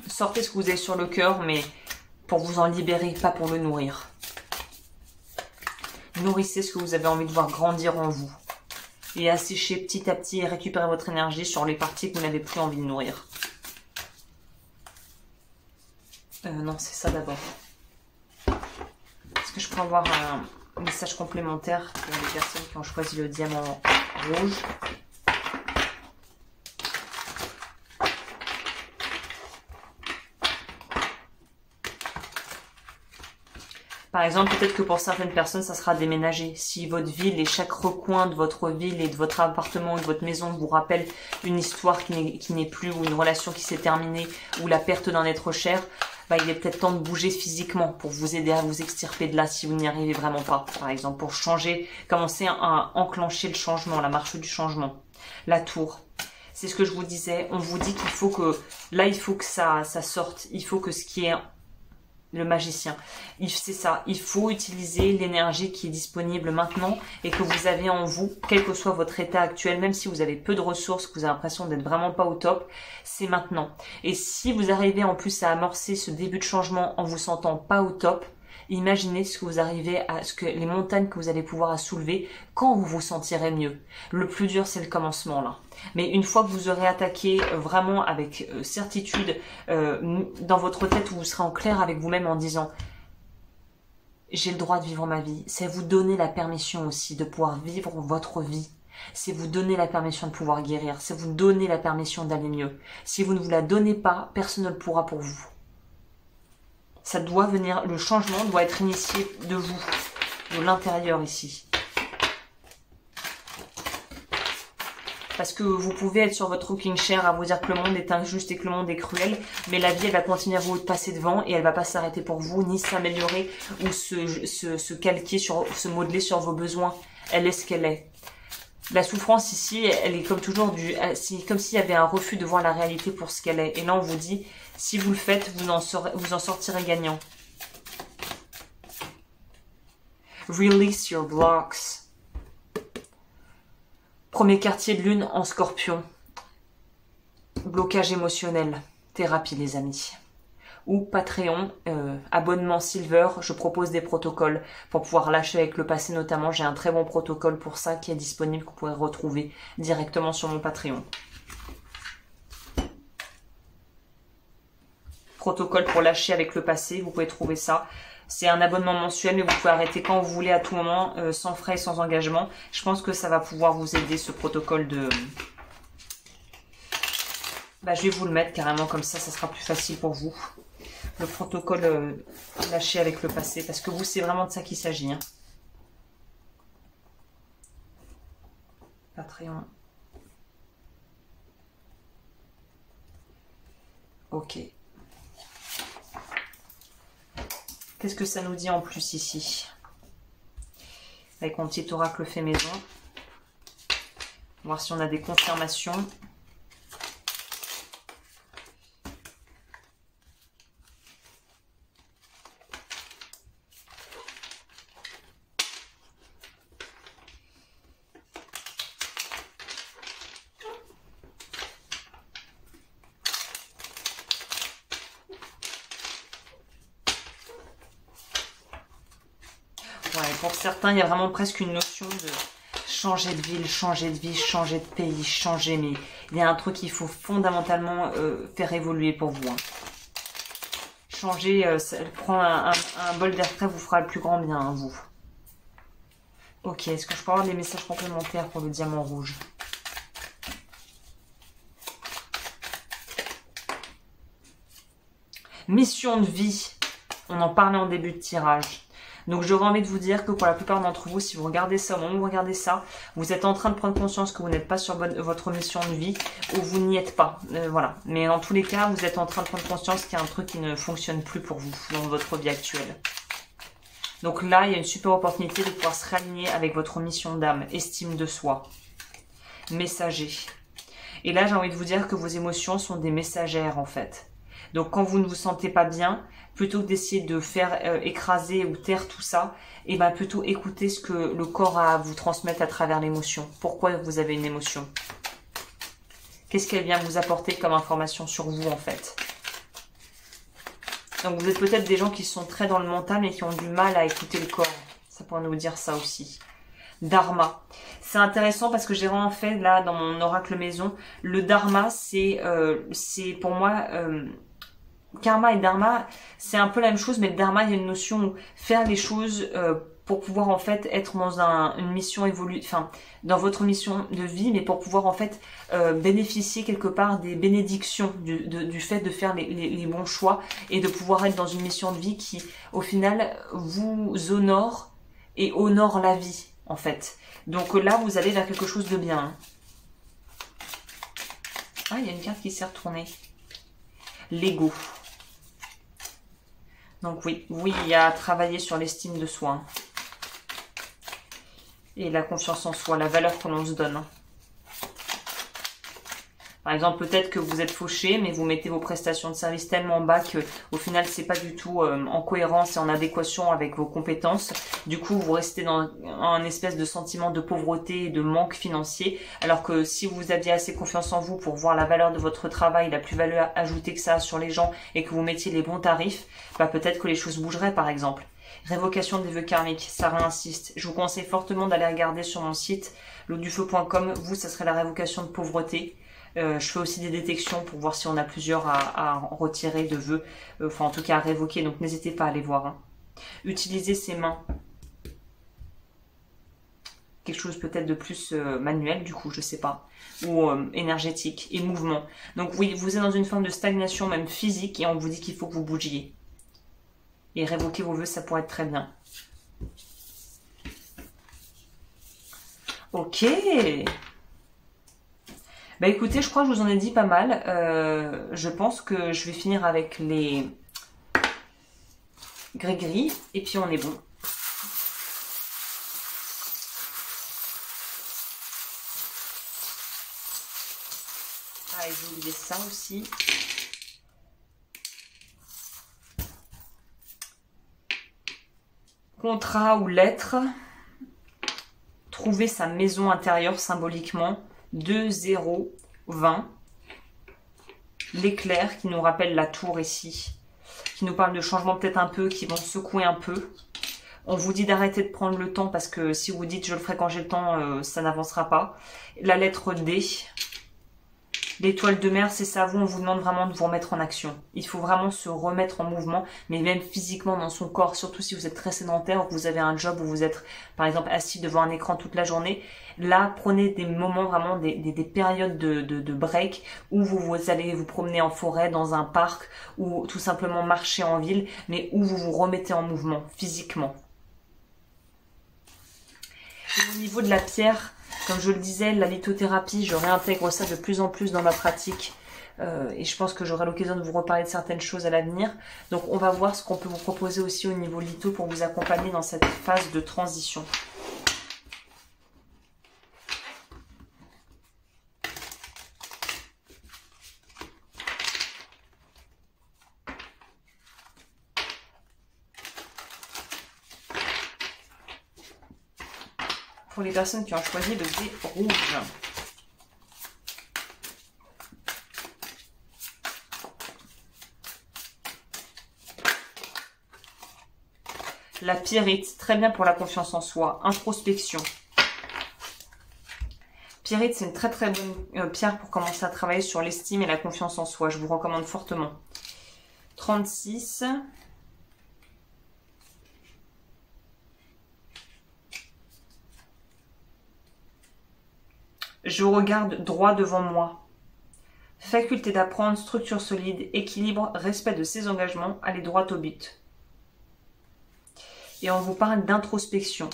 sortez ce que vous avez sur le cœur, mais pour vous en libérer, pas pour le nourrir. Nourrissez ce que vous avez envie de voir grandir en vous. Et asséchez petit à petit et récupérez votre énergie sur les parties que vous n'avez plus envie de nourrir. Non, c'est ça d'abord. Est-ce que je peux avoir un message complémentaire pour les personnes qui ont choisi le diamant rouge? Par exemple, peut-être que pour certaines personnes, ça sera déménager. Si votre ville et chaque recoin de votre ville et de votre appartement ou de votre maison vous rappelle une histoire qui n'est plus, ou une relation qui s'est terminée, ou la perte d'un être cher, bah, il est peut-être temps de bouger physiquement pour vous aider à vous extirper de là si vous n'y arrivez vraiment pas. Par exemple, pour changer, commencer à enclencher le changement, la marche du changement. La tour. C'est ce que je vous disais. On vous dit qu'il faut que, là, il faut que ça sorte. Il faut que ce qui est le magicien, c'est ça, il faut utiliser l'énergie qui est disponible maintenant et que vous avez en vous, quel que soit votre état actuel, même si vous avez peu de ressources, que vous avez l'impression d'être vraiment pas au top, c'est maintenant. Et si vous arrivez en plus à amorcer ce début de changement en vous sentant pas au top, imaginez ce que vous arrivez à, les montagnes que vous allez pouvoir soulever quand vous vous sentirez mieux. Le plus dur, c'est le commencement là. Mais une fois que vous aurez attaqué vraiment avec certitude dans votre tête, où vous serez en clair avec vous-même en disant j'ai le droit de vivre ma vie. C'est vous donner la permission aussi de pouvoir vivre votre vie. C'est vous donner la permission de pouvoir guérir. C'est vous donner la permission d'aller mieux. Si vous ne vous la donnez pas, personne ne le pourra pour vous. Ça doit venir, le changement doit être initié de vous, de l'intérieur ici. Parce que vous pouvez être sur votre rocking chair à vous dire que le monde est injuste et que le monde est cruel, mais la vie, elle va continuer à vous passer devant et elle va pas s'arrêter pour vous, ni s'améliorer ou se calquer, se modeler sur vos besoins. Elle est ce qu'elle est. La souffrance ici, elle est comme toujours comme s'il y avait un refus de voir la réalité pour ce qu'elle est. Et là, on vous dit, si vous le faites, vous en sortirez gagnant. Release your blocks. Premier quartier de lune en Scorpion. Blocage émotionnel. Thérapie, les amis. Ou Patreon, abonnement Silver, je propose des protocoles pour pouvoir lâcher avec le passé notamment. J'ai un très bon protocole pour ça qui est disponible, que vous pourrez retrouver directement sur mon Patreon. Protocole pour lâcher avec le passé, vous pouvez trouver ça. C'est un abonnement mensuel, mais vous pouvez arrêter quand vous voulez, à tout moment, sans frais et sans engagement. Je pense que ça va pouvoir vous aider, ce protocole de... Bah, je vais vous le mettre carrément comme ça sera plus facile pour vous. Le protocole lâché avec le passé, parce que vous, c'est vraiment de ça qu'il s'agit. Hein. Patreon. Ok. Qu'est-ce que ça nous dit en plus ici? Avec mon petit oracle fait maison. Voir si on a des confirmations. Pour certains, il y a vraiment presque une notion de changer de ville, changer de vie, changer de pays, changer. Mais il y a un truc qu'il faut fondamentalement faire évoluer pour vous. Hein. Changer, prendre un bol d'air frais vous fera le plus grand bien, hein, vous. Ok, est-ce que je peux avoir des messages complémentaires pour le diamant rouge? Mission de vie. On en parlait en début de tirage. Donc j'aurais envie de vous dire que pour la plupart d'entre vous, si vous regardez ça, au moment où vous regardez ça, vous êtes en train de prendre conscience que vous n'êtes pas sur votre mission de vie ou vous n'y êtes pas. Voilà. Mais dans tous les cas, vous êtes en train de prendre conscience qu'il y a un truc qui ne fonctionne plus pour vous dans votre vie actuelle. Donc là, il y a une super opportunité de pouvoir se réaligner avec votre mission d'âme, estime de soi, messager. Et là, j'ai envie de vous dire que vos émotions sont des messagères en fait. Donc quand vous ne vous sentez pas bien, plutôt que d'essayer de faire écraser ou taire tout ça, et ben plutôt écouter ce que le corps a à vous transmettre à travers l'émotion. Pourquoi vous avez une émotion? Qu'est-ce qu'elle vient vous apporter comme information sur vous en fait? Donc vous êtes peut-être des gens qui sont très dans le mental mais qui ont du mal à écouter le corps. Ça pourrait nous dire ça aussi. Dharma. C'est intéressant parce que j'ai vraiment fait là dans mon oracle maison. Le dharma, c'est pour moi... karma et dharma, c'est un peu la même chose, mais le dharma, il y a une notion où faire les choses pour pouvoir en fait être dans une mission enfin dans votre mission de vie, mais pour pouvoir en fait bénéficier quelque part des bénédictions du fait de faire les bons choix et de pouvoir être dans une mission de vie qui au final vous honore et honore la vie en fait. Donc là vous allez vers quelque chose de bien. Hein. Ah, il y a une carte qui s'est retournée. L'ego. Donc oui, il y a à travailler sur l'estime de soi. Hein. Et la confiance en soi, la valeur que l'on se donne. Hein. Par exemple, peut-être que vous êtes fauché, mais vous mettez vos prestations de service tellement bas que, au final, c'est pas du tout en cohérence et en adéquation avec vos compétences. Du coup, vous restez dans un espèce de sentiment de pauvreté et de manque financier. Alors que si vous aviez assez confiance en vous pour voir la valeur de votre travail, la plus-value ajoutée que ça a sur les gens et que vous mettiez les bons tarifs, bah peut-être que les choses bougeraient, par exemple. Révocation des vœux karmiques, ça réinsiste. Je vous conseille fortement d'aller regarder sur mon site, l'eau-du-feu.com. Vous, ça serait la révocation de pauvreté. Je fais aussi des détections pour voir si on a plusieurs à retirer de vœux, enfin en tout cas à révoquer, donc n'hésitez pas à aller voir. Hein. Utilisez ses mains. Quelque chose peut-être de plus manuel du coup, je sais pas, ou énergétique et mouvement. Donc oui, vous êtes dans une forme de stagnation même physique et on vous dit qu'il faut que vous bougiez. Et révoquer vos vœux, ça pourrait être très bien. Ok. Bah écoutez, je crois que je vous en ai dit pas mal. Je pense que je vais finir avec les gris-gris et puis on est bon. Ah, et j'ai oublié ça aussi. Contrat ou lettre. Trouver sa maison intérieure symboliquement. 2, 0, 20. L'éclair qui nous rappelle la tour ici. Qui nous parle de changements peut-être un peu, qui vont secouer un peu. On vous dit d'arrêter de prendre le temps parce que si vous dites je le ferai quand j'ai le temps, ça n'avancera pas. La lettre D. L'étoile de mer, c'est ça, on vous demande vraiment de vous remettre en action. Il faut vraiment se remettre en mouvement, mais même physiquement dans son corps, surtout si vous êtes très sédentaire ou que vous avez un job où vous êtes, par exemple, assis devant un écran toute la journée. Là, prenez des moments vraiment, des périodes de break où vous allez vous promener en forêt, dans un parc, ou tout simplement marcher en ville, mais où vous vous remettez en mouvement, physiquement. Et au niveau de la pierre, comme je le disais, la lithothérapie, je réintègre ça de plus en plus dans ma pratique et je pense que j'aurai l'occasion de vous reparler de certaines choses à l'avenir. Donc on va voir ce qu'on peut vous proposer aussi au niveau litho pour vous accompagner dans cette phase de transition. Pour les personnes qui ont choisi le dé rouge. La pyrite, très bien pour la confiance en soi. Introspection. Pyrite, c'est une très très bonne pierre pour commencer à travailler sur l'estime et la confiance en soi. Je vous recommande fortement. 36. Je regarde droit devant moi. Faculté d'apprendre, structure solide, équilibre, respect de ses engagements, aller droit au but. Et on vous parle d'introspection.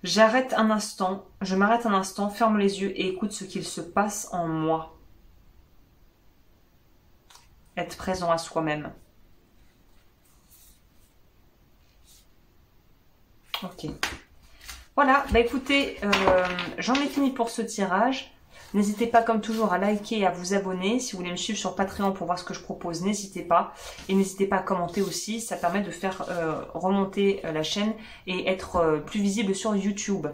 J'arrête un instant, je m'arrête un instant, ferme les yeux et écoute ce qu'il se passe en moi. Être présent à soi-même. Ok. Voilà, bah écoutez, j'en ai fini pour ce tirage. N'hésitez pas comme toujours à liker et à vous abonner. Si vous voulez me suivre sur Patreon pour voir ce que je propose, n'hésitez pas. Et n'hésitez pas à commenter aussi, ça permet de faire remonter la chaîne et être plus visible sur YouTube.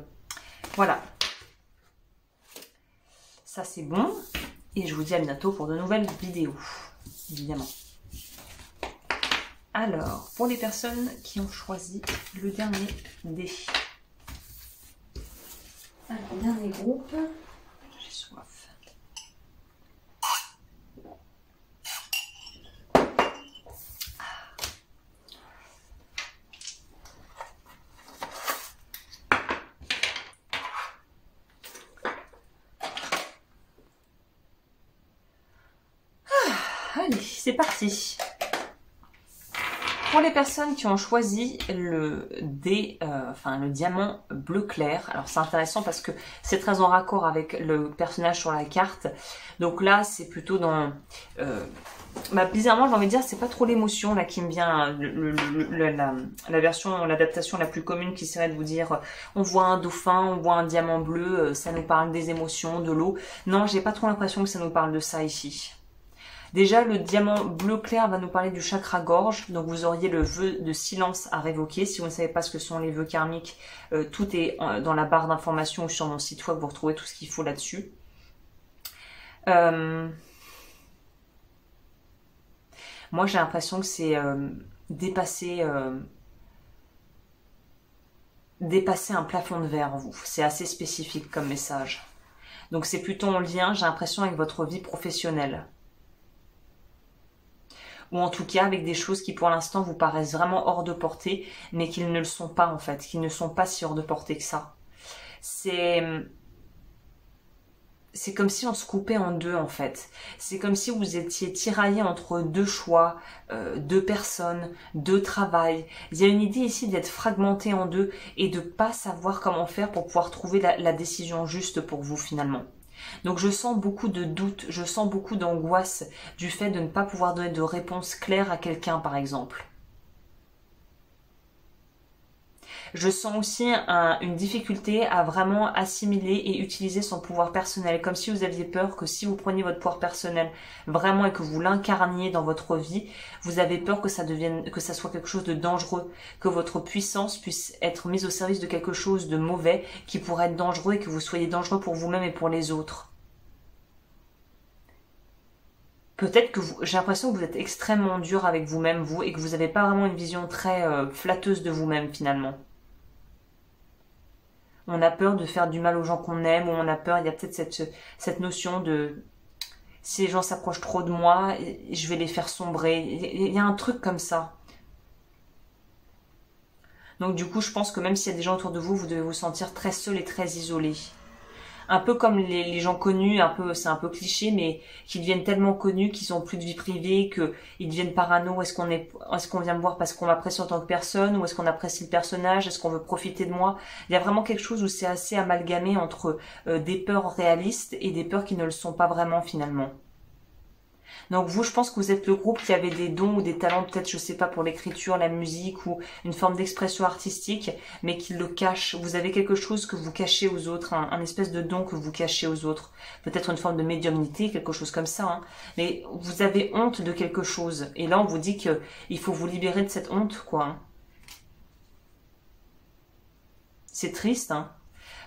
Voilà. Ça, c'est bon. Et je vous dis à bientôt pour de nouvelles vidéos, évidemment. Alors, pour les personnes qui ont choisi le dernier dé. Alors, dernier groupe. J'ai soif. Allez, c'est parti. Pour les personnes qui ont choisi le dé, le diamant bleu clair, alors c'est intéressant parce que c'est très en raccord avec le personnage sur la carte. Donc là, c'est plutôt dans... bizarrement, j'ai envie de dire, c'est pas trop l'émotion là qui me vient. La version, l'adaptation la plus commune qui serait de vous dire, on voit un dauphin, on voit un diamant bleu, ça nous parle des émotions, de l'eau. Non, j'ai pas trop l'impression que ça nous parle de ça ici. Déjà, le diamant bleu clair va nous parler du chakra gorge. Donc, vous auriez le vœu de silence à révoquer. Si vous ne savez pas ce que sont les vœux karmiques, tout est dans la barre d'informations ou sur mon site web. Vous retrouvez tout ce qu'il faut là-dessus. Moi, j'ai l'impression que c'est dépasser un plafond de verre en vous. C'est assez spécifique comme message. Donc, c'est plutôt en lien, j'ai l'impression, avec votre vie professionnelle. Ou en tout cas avec des choses qui pour l'instant vous paraissent vraiment hors de portée, mais qu'ils ne le sont pas en fait, qu'ils ne sont pas si hors de portée que ça. C'est comme si on se coupait en deux en fait. C'est comme si vous étiez tiraillé entre deux choix, deux personnes, deux travails. Il y a une idée ici d'être fragmenté en deux et de pas savoir comment faire pour pouvoir trouver la décision juste pour vous finalement. Donc je sens beaucoup de doutes, je sens beaucoup d'angoisse du fait de ne pas pouvoir donner de réponse claire à quelqu'un par exemple. Je sens aussi une difficulté à vraiment assimiler et utiliser son pouvoir personnel, comme si vous aviez peur que si vous preniez votre pouvoir personnel vraiment et que vous l'incarniez dans votre vie, vous avez peur que ça soit quelque chose de dangereux, que votre puissance puisse être mise au service de quelque chose de mauvais qui pourrait être dangereux et que vous soyez dangereux pour vous-même et pour les autres. Peut-être que j'ai l'impression que vous êtes extrêmement dur avec vous-même, et que vous n'avez pas vraiment une vision très flatteuse de vous-même finalement. On a peur de faire du mal aux gens qu'on aime, ou on a peur, il y a peut-être cette notion de si les gens s'approchent trop de moi, je vais les faire sombrer. Il y a un truc comme ça. Donc du coup, je pense que même s'il y a des gens autour de vous, vous devez vous sentir très seul et très isolé. Un peu comme les gens connus, c'est un peu cliché, mais qui deviennent tellement connus qu'ils ont plus de vie privée, qu'ils deviennent parano. Est-ce qu'on vient me voir parce qu'on m'apprécie en tant que personne, ou est-ce qu'on apprécie le personnage, est-ce qu'on veut profiter de moi? Il y a vraiment quelque chose où c'est assez amalgamé entre des peurs réalistes et des peurs qui ne le sont pas vraiment finalement. Donc vous, je pense que vous êtes le groupe qui avait des dons ou des talents, peut-être, je sais pas, pour l'écriture, la musique ou une forme d'expression artistique, mais qui le cache. Vous avez quelque chose que vous cachez aux autres, un espèce de don que vous cachez aux autres. Peut-être une forme de médiumnité, quelque chose comme ça. Hein. Mais vous avez honte de quelque chose. Et là, on vous dit qu'il faut vous libérer de cette honte, quoi. Hein. C'est triste, hein.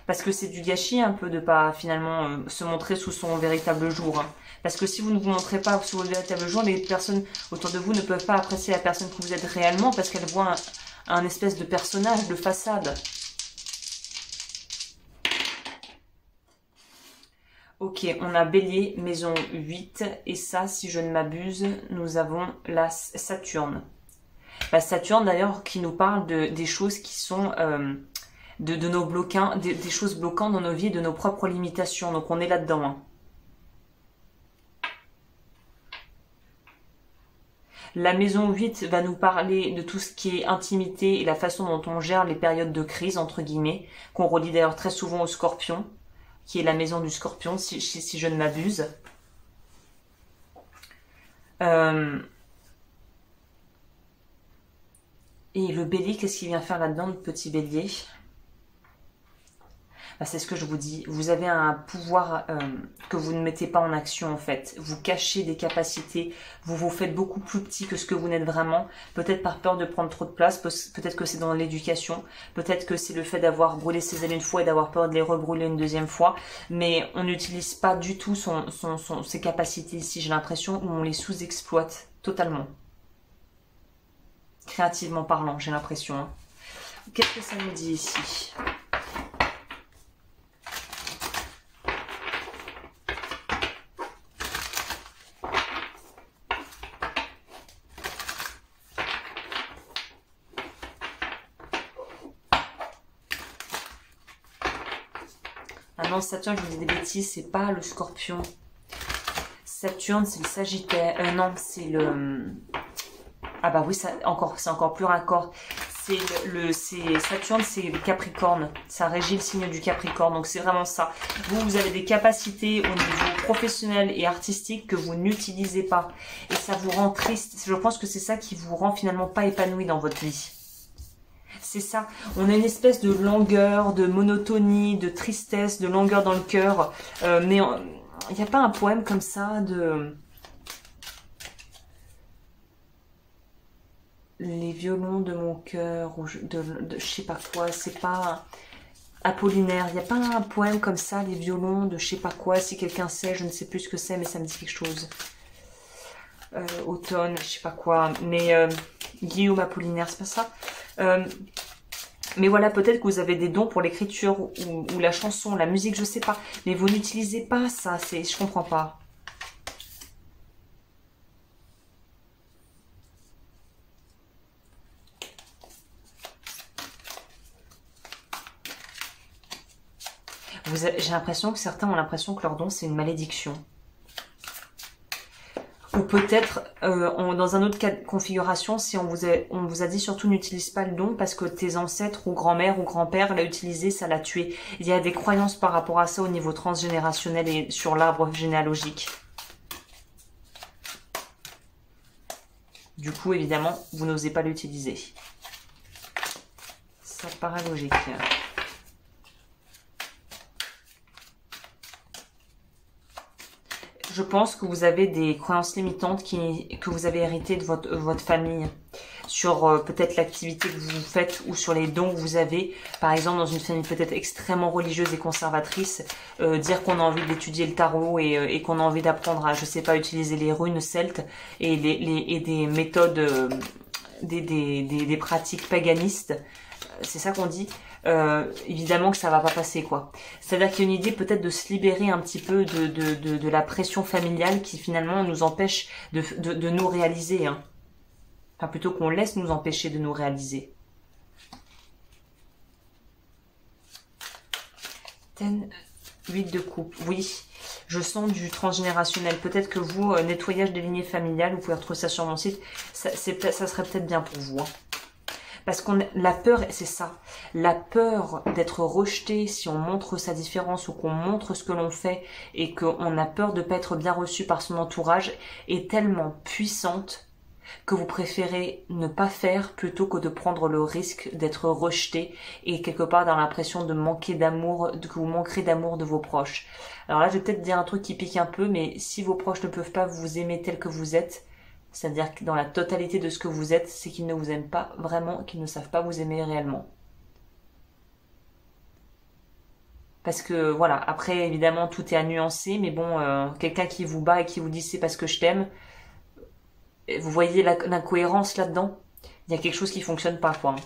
Parce que c'est du gâchis un peu de pas finalement se montrer sous son véritable jour. Hein. Parce que si vous ne vous montrez pas sous votre véritable jour, les personnes autour de vous ne peuvent pas apprécier la personne que vous êtes réellement parce qu'elles voient un espèce de personnage, de façade. Ok, on a Bélier, maison 8. Et ça, si je ne m'abuse, nous avons la Saturne. La Saturne d'ailleurs qui nous parle des choses qui sont... de nos bloquants, des choses bloquantes dans nos vies, de nos propres limitations. Donc on est là-dedans. Hein. La maison 8 va nous parler de tout ce qui est intimité et la façon dont on gère les périodes de crise, entre guillemets, qu'on relie d'ailleurs très souvent au Scorpion, qui est la maison du Scorpion, si je ne m'abuse. Et le Bélier, qu'est-ce qu'il vient faire là-dedans, le petit Bélier ? Bah, c'est ce que je vous dis. Vous avez un pouvoir que vous ne mettez pas en action en fait. Vous cachez des capacités. Vous vous faites beaucoup plus petit que ce que vous n'êtes vraiment. Peut-être par peur de prendre trop de place. Peut-être que c'est dans l'éducation. Peut-être que c'est le fait d'avoir brûlé ses ailes une fois et d'avoir peur de les rebrûler une deuxième fois. Mais on n'utilise pas du tout ses capacités ici. J'ai l'impression où on les sous-exploite totalement. Créativement parlant, j'ai l'impression. Hein. Qu'est-ce que ça nous dit ici ? Ah non, Saturne, je vous dis des bêtises, c'est pas le Scorpion. Saturne, c'est le Sagittaire. Non, c'est le... Ah bah oui, c'est encore plus raccord. Saturne, c'est le Capricorne. Ça régit le signe du Capricorne. Donc c'est vraiment ça. Vous avez des capacités au niveau professionnel et artistique que vous n'utilisez pas. Et ça vous rend triste. Je pense que c'est ça qui vous rend finalement pas épanoui dans votre vie. C'est ça. On a une espèce de langueur, de monotonie, de tristesse, de langueur dans le cœur. Mais il n'y a pas un poème comme ça de... Les violons de mon cœur, ou de je sais pas quoi, c'est pas Apollinaire. Il n'y a pas un poème comme ça, les violons de je sais pas quoi. Si quelqu'un sait, je ne sais plus ce que c'est, mais ça me dit quelque chose. Automne, je sais pas quoi. Mais Guillaume Apollinaire, c'est pas ça. Mais voilà, peut-être que vous avez des dons pour l'écriture ou la chanson, la musique, je sais pas. Mais vous n'utilisez pas ça, je comprends pas. J'ai l'impression que certains ont l'impression que leur don c'est une malédiction. Ou peut-être dans un autre cas de configuration, si on vous a dit surtout n'utilise pas le don parce que tes ancêtres ou grand-mère ou grand-père l'a utilisé, ça l'a tué. Il y a des croyances par rapport à ça au niveau transgénérationnel et sur l'arbre généalogique. Du coup, évidemment, vous n'osez pas l'utiliser. Ça paraît logique. Je pense que vous avez des croyances limitantes que vous avez héritées de votre famille sur peut-être l'activité que vous faites ou sur les dons que vous avez. Par exemple, dans une famille peut-être extrêmement religieuse et conservatrice, dire qu'on a envie d'étudier le tarot et qu'on a envie d'apprendre à, je sais pas, utiliser les runes celtes et des méthodes, des pratiques paganistes. C'est ça qu'on dit. Évidemment que ça va pas passer quoi. C'est-à-dire qu'il y a une idée peut-être de se libérer un petit peu de la pression familiale qui finalement nous empêche de nous réaliser. Hein. Enfin plutôt qu'on laisse nous empêcher de nous réaliser. 8 de coupe. Oui, je sens du transgénérationnel. Peut-être que vous, nettoyage des lignées familiales, vous pouvez retrouver ça sur mon site. Ça serait peut-être bien pour vous. Hein. Parce la peur, c'est ça. La peur d'être rejeté si on montre sa différence ou qu'on montre ce que l'on fait et qu'on a peur de ne pas être bien reçu par son entourage est tellement puissante que vous préférez ne pas faire plutôt que de prendre le risque d'être rejeté et quelque part dans l'impression de manquer d'amour, que vous manquerez d'amour de vos proches. Alors là, je vais peut-être dire un truc qui pique un peu, mais si vos proches ne peuvent pas vous aimer tel que vous êtes, c'est-à-dire que dans la totalité de ce que vous êtes, c'est qu'ils ne vous aiment pas vraiment, qu'ils ne savent pas vous aimer réellement. Parce que voilà, après évidemment tout est à nuancer, mais bon, quelqu'un qui vous bat et qui vous dit c'est parce que je t'aime, vous voyez l'incohérence là-dedans? Il y a quelque chose qui fonctionne pas quoi.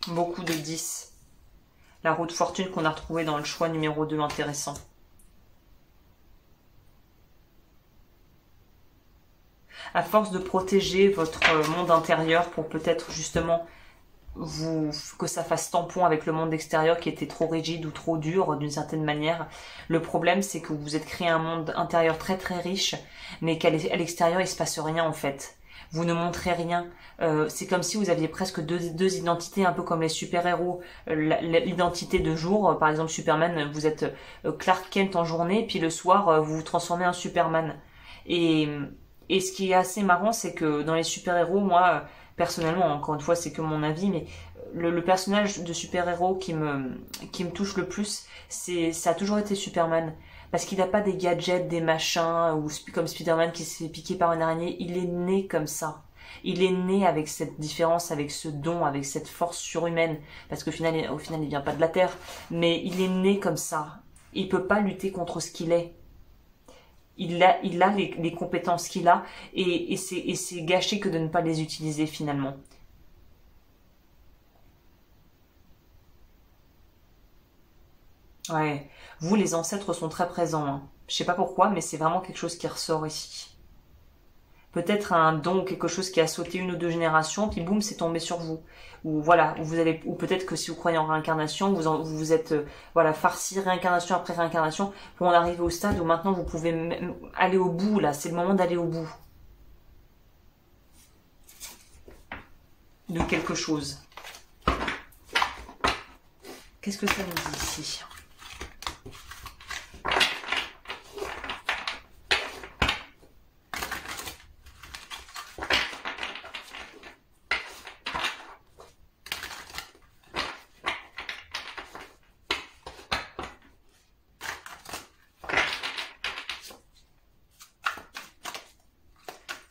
Beaucoup de 10. La roue de fortune qu'on a retrouvée dans le choix numéro 2, intéressant. À force de protéger votre monde intérieur pour peut-être justement que ça fasse tampon avec le monde extérieur qui était trop rigide ou trop dur d'une certaine manière. Le problème c'est que vous vous êtes créé un monde intérieur très très riche, mais qu'à l'extérieur il se passe rien en fait. Vous ne montrez rien. C'est comme si vous aviez presque deux identités, un peu comme les super-héros. L'identité de jour, par exemple Superman, vous êtes Clark Kent en journée, puis le soir, vous vous transformez en Superman. Et, et ce qui est assez marrant, c'est que dans les super-héros, moi, personnellement, encore une fois, c'est que mon avis, mais le personnage de super-héros qui me touche le plus, ça a toujours été Superman. Parce qu'il n'a pas des gadgets, des machins, ou comme Spider-Man qui s'est fait piquer par une araignée. Il est né comme ça. Il est né avec cette différence, avec ce don, avec cette force surhumaine. Parce qu'au final, il vient pas de la Terre. Mais il est né comme ça. Il peut pas lutter contre ce qu'il est. Il a les compétences qu'il a. Et c'est gâché que de ne pas les utiliser finalement. Ouais. Vous, les ancêtres sont très présents, hein. Je sais pas pourquoi, mais c'est vraiment quelque chose qui ressort ici. Peut-être un don ou quelque chose qui a sauté une ou deux générations, puis boum, c'est tombé sur vous. Ou voilà, ou peut-être que si vous croyez en réincarnation, vous vous êtes voilà farci réincarnation après réincarnation, pour en arriver au stade où maintenant vous pouvez aller au bout là. C'est le moment d'aller au bout de quelque chose. Qu'est-ce que ça nous dit ici?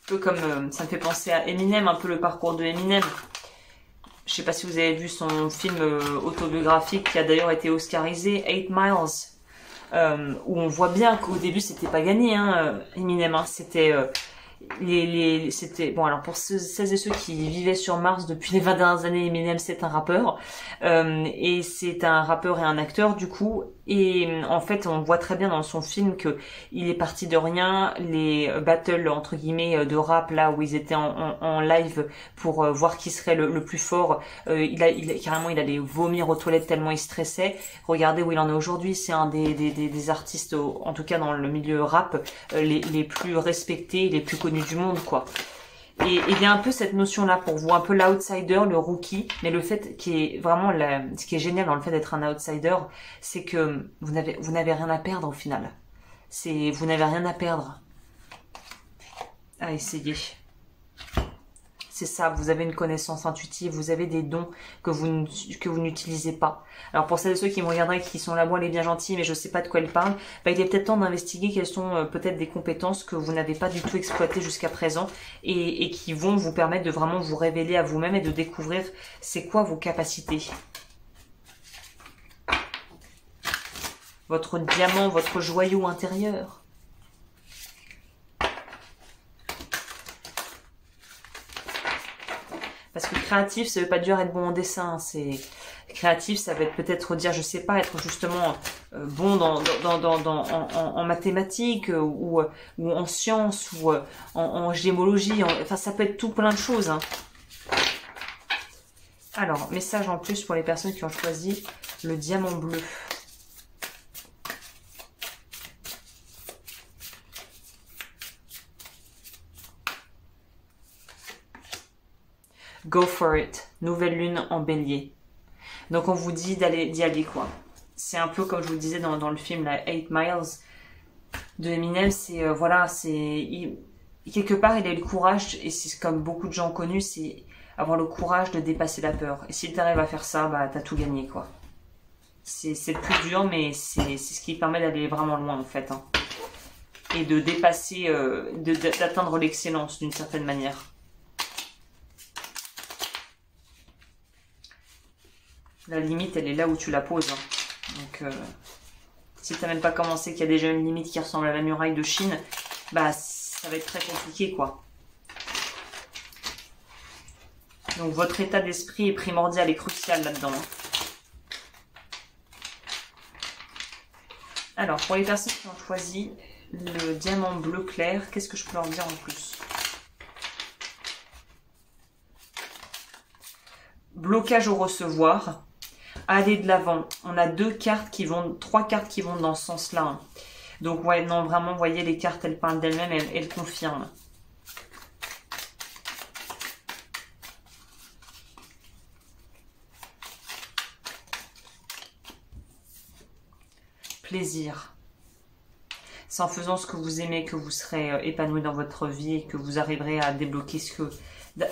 Peu comme ça me fait penser à Eminem, un peu le parcours de Eminem. Je sais pas si vous avez vu son film autobiographique qui a d'ailleurs été oscarisé, 8 Miles, où on voit bien qu'au début c'était pas gagné, hein, Eminem, hein, c'était c'était bon. Alors pour celles et ceux qui vivaient sur Mars depuis les 20 dernières années, Eminem c'est un rappeur, et c'est un rappeur et un acteur du coup. Et en fait, on voit très bien dans son film que il est parti de rien. Les battles entre guillemets de rap là où ils étaient en live pour voir qui serait le plus fort, carrément il allait vomir aux toilettes tellement il stressait. Regardez où il en est aujourd'hui. C'est un des artistes, en tout cas dans le milieu rap, les plus respectés, les plus connus du monde, quoi. Et il y a un peu cette notion-là pour vous, un peu l'outsider, le rookie, mais le fait qui est vraiment ce qui est génial dans le fait d'être un outsider, c'est que vous n'avez rien à perdre au final. Vous n'avez rien à perdre à essayer. C'est ça, vous avez une connaissance intuitive, vous avez des dons que vous n'utilisez pas. Alors pour celles et ceux qui me regarderaient, qui sont là, bon, elle est bien gentille, mais je sais pas de quoi elle parle, bah, il est peut-être temps d'investiguer quelles sont peut-être des compétences que vous n'avez pas du tout exploitées jusqu'à présent et qui vont vous permettre de vraiment vous révéler à vous-même et de découvrir c'est quoi vos capacités. Votre diamant, votre joyau intérieur. Parce que créatif, ça veut pas dire être bon en dessin. C'est créatif, ça va être peut-être dire, je sais pas, être justement bon en mathématiques ou en sciences ou en gémologie. Enfin, ça peut être tout plein de choses, hein. Alors, message en plus pour les personnes qui ont choisi le diamant bleu. Go for it. Nouvelle lune en bélier. Donc on vous dit d'y aller quoi. C'est un peu comme je vous le disais dans le film la 8 Miles de Eminem. C'est voilà, quelque part il a eu le courage, et c'est comme beaucoup de gens connus, c'est avoir le courage de dépasser la peur. Et si tu arrives à faire ça, bah t'as tout gagné quoi. C'est le plus dur, mais c'est ce qui permet d'aller vraiment loin en fait, hein. Et de dépasser, d'atteindre l'excellence d'une certaine manière. La limite, elle est là où tu la poses, hein. Donc, si t'as même pas commencé, qu'il y a déjà une limite qui ressemble à la muraille de Chine, bah ça va être très compliqué, quoi. Donc, votre état d'esprit est primordial et crucial là-dedans, hein. Alors, pour les personnes qui ont choisi le diamant bleu clair, qu'est-ce que je peux leur dire en plus? Blocage au recevoir. Aller de l'avant. On a trois cartes qui vont dans ce sens-là, hein. Donc ouais, non, vraiment, vous voyez, les cartes, elles parlent d'elles-mêmes, elles confirment. Plaisir. C'est en faisant ce que vous aimez que vous serez épanoui dans votre vie et que vous arriverez à débloquer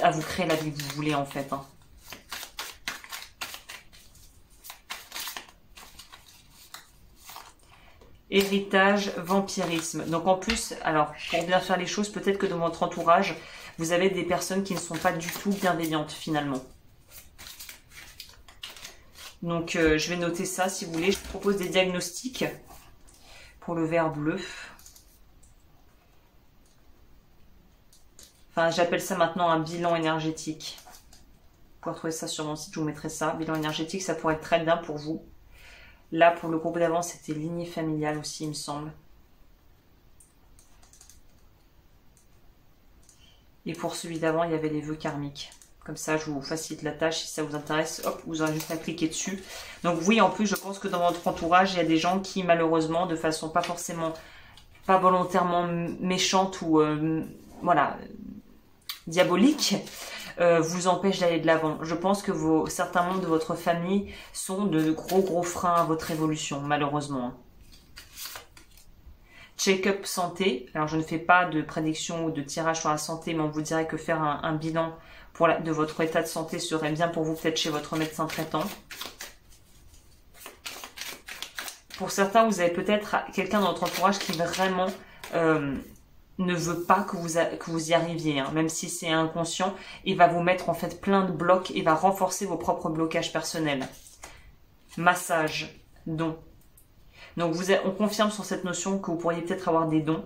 à vous créer la vie que vous voulez en fait. Hein. Héritage, vampirisme. Donc en plus, alors pour bien faire les choses, peut-être que dans votre entourage, vous avez des personnes qui ne sont pas du tout bienveillantes finalement. Donc je vais noter ça si vous voulez. Je vous propose des diagnostics pour le vert bleu. Enfin, j'appelle ça maintenant un bilan énergétique. Vous pouvez retrouver ça sur mon site, je vous mettrai ça. Bilan énergétique, ça pourrait être très bien pour vous. Là, pour le groupe d'avant, c'était lignée familiale aussi, il me semble. Et pour celui d'avant, il y avait les vœux karmiques. Comme ça, je vous facilite la tâche. Si ça vous intéresse, hop, vous aurez juste à cliquer dessus. Donc oui, en plus, je pense que dans votre entourage, il y a des gens qui, malheureusement, de façon pas volontairement méchante ou, voilà, diabolique, vous empêchent d'aller de l'avant. Je pense que certains membres de votre famille sont de gros freins à votre évolution, malheureusement. Check-up santé. Alors, je ne fais pas de prédiction ou de tirage sur la santé, mais on vous dirait que faire un bilan de votre état de santé serait bien pour vous, peut-être chez votre médecin traitant. Pour certains, vous avez peut-être quelqu'un dans votre entourage qui vraiment ne veut pas que vous y arriviez, hein. Même si c'est inconscient, il va vous mettre en fait plein de blocs et va renforcer vos propres blocages personnels. Massage, don. Donc on confirme sur cette notion que vous pourriez peut-être avoir des dons.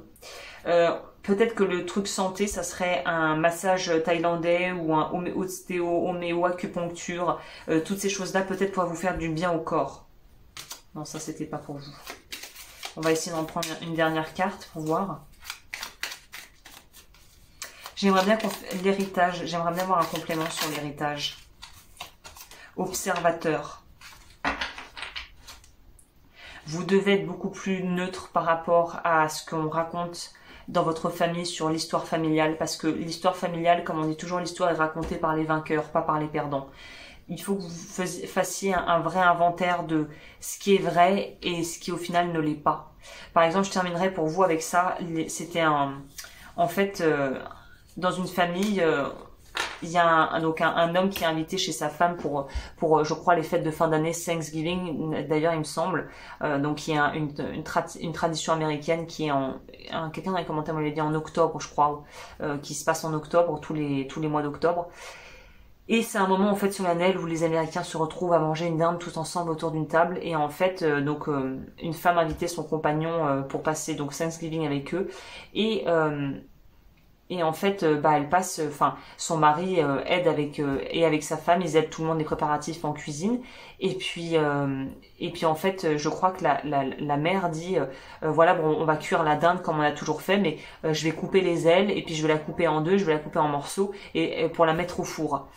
Peut-être que le truc santé, ça serait un massage thaïlandais ou un homéo-acupuncture. Toutes ces choses-là peut-être pourraient vous faire du bien au corps. Non, ça c'était pas pour vous. On va essayer d'en prendre une dernière carte pour voir. J'aimerais bien l'héritage, j'aimerais bien avoir un complément sur l'héritage. Observateur. Vous devez être beaucoup plus neutre par rapport à ce qu'on raconte dans votre famille sur l'histoire familiale, parce que l'histoire familiale, comme on dit toujours, l'histoire est racontée par les vainqueurs, pas par les perdants. Il faut que vous fassiez un vrai inventaire de ce qui est vrai et ce qui au final ne l'est pas. Par exemple, je terminerai pour vous avec ça. C'était en fait, dans une famille, il y a un homme qui est invité chez sa femme pour je crois les fêtes de fin d'année, Thanksgiving d'ailleurs il me semble, donc il y a une tradition américaine qui est quelqu'un dans les commentaires m'avait dit en octobre je crois, qui se passe en octobre, tous les mois d'octobre, et c'est un moment en fait solennel où les Américains se retrouvent à manger une dinde tous ensemble autour d'une table, et en fait une femme invitait son compagnon pour passer donc Thanksgiving avec eux, et en fait, elle passe, son mari aide avec sa femme, ils aident tout le monde des préparatifs en cuisine. Et puis en fait, je crois que la mère dit, voilà, bon, on va cuire la dinde comme on a toujours fait, mais je vais couper les ailes et puis je vais la couper en deux, je vais la couper en morceaux et pour la mettre au four.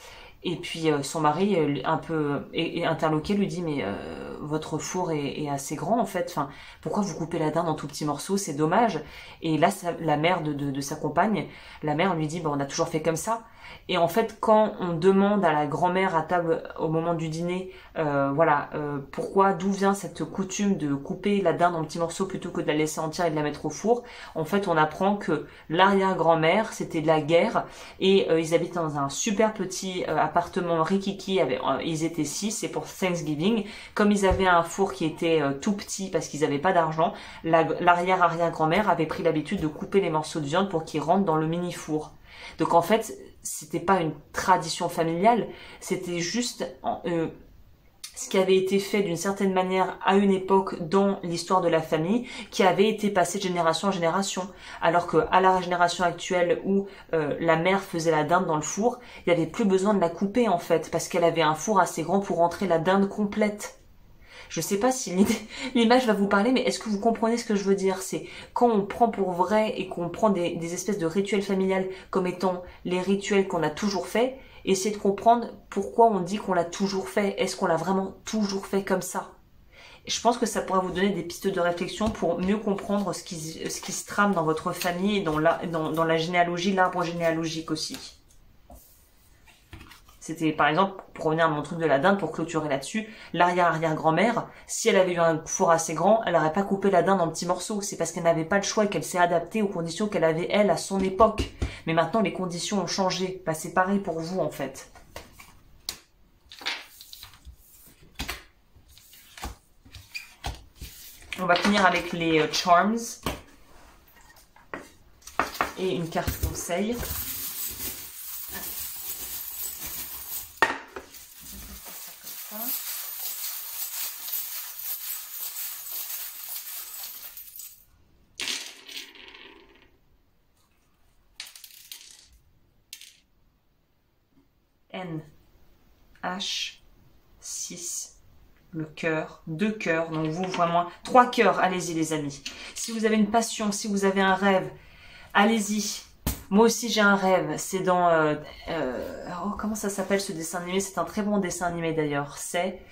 Et puis son mari, un peu interloqué, lui dit mais votre four est assez grand en fait. Enfin, pourquoi vous coupez la dinde en tout petits morceaux? C'est dommage. Et là, la mère de sa compagne, la mère lui dit on a toujours fait comme ça. Et en fait, quand on demande à la grand-mère à table au moment du dîner, pourquoi, d'où vient cette coutume de couper la dinde en petits morceaux plutôt que de la laisser entière et de la mettre au four, en fait, on apprend que l'arrière-grand-mère, c'était de la guerre et ils habitaient dans un super petit appartement rikiki, ils étaient 6 et pour Thanksgiving, comme ils avaient un four qui était tout petit parce qu'ils n'avaient pas d'argent, l'arrière-arrière-grand-mère avait pris l'habitude de couper les morceaux de viande pour qu'ils rentrent dans le mini-four. Donc en fait, c'était pas une tradition familiale, c'était juste ce qui avait été fait d'une certaine manière à une époque dans l'histoire de la famille, qui avait été passé de génération en génération. Alors que à la génération actuelle où la mère faisait la dinde dans le four, il n'y avait plus besoin de la couper en fait, parce qu'elle avait un four assez grand pour rentrer la dinde complète. Je sais pas si l'image va vous parler, mais est-ce que vous comprenez ce que je veux dire? C'est quand on prend pour vrai et qu'on prend des espèces de rituels familiales comme étant les rituels qu'on a toujours fait, essayer de comprendre pourquoi on dit qu'on l'a toujours fait. Est-ce qu'on l'a vraiment toujours fait comme ça? Je pense que ça pourra vous donner des pistes de réflexion pour mieux comprendre ce qui se trame dans votre famille et dans la généalogie, l'arbre généalogique aussi. C'était par exemple, pour revenir à mon truc de la dinde, pour clôturer là-dessus, l'arrière-arrière-grand-mère, si elle avait eu un four assez grand, elle n'aurait pas coupé la dinde en petits morceaux. C'est parce qu'elle n'avait pas le choix et qu'elle s'est adaptée aux conditions qu'elle avait, elle, à son époque. Mais maintenant, les conditions ont changé. Bah, c'est pareil pour vous, en fait. On va finir avec les charms. Et une carte conseil. N, H, 6, le cœur, 2 cœurs, donc vous vraiment 3 cœurs, allez-y les amis. Si vous avez une passion, si vous avez un rêve, allez-y. Moi aussi j'ai un rêve, c'est dans... oh, comment ça s'appelle ce dessin animé? C'est un très bon dessin animé d'ailleurs, c'est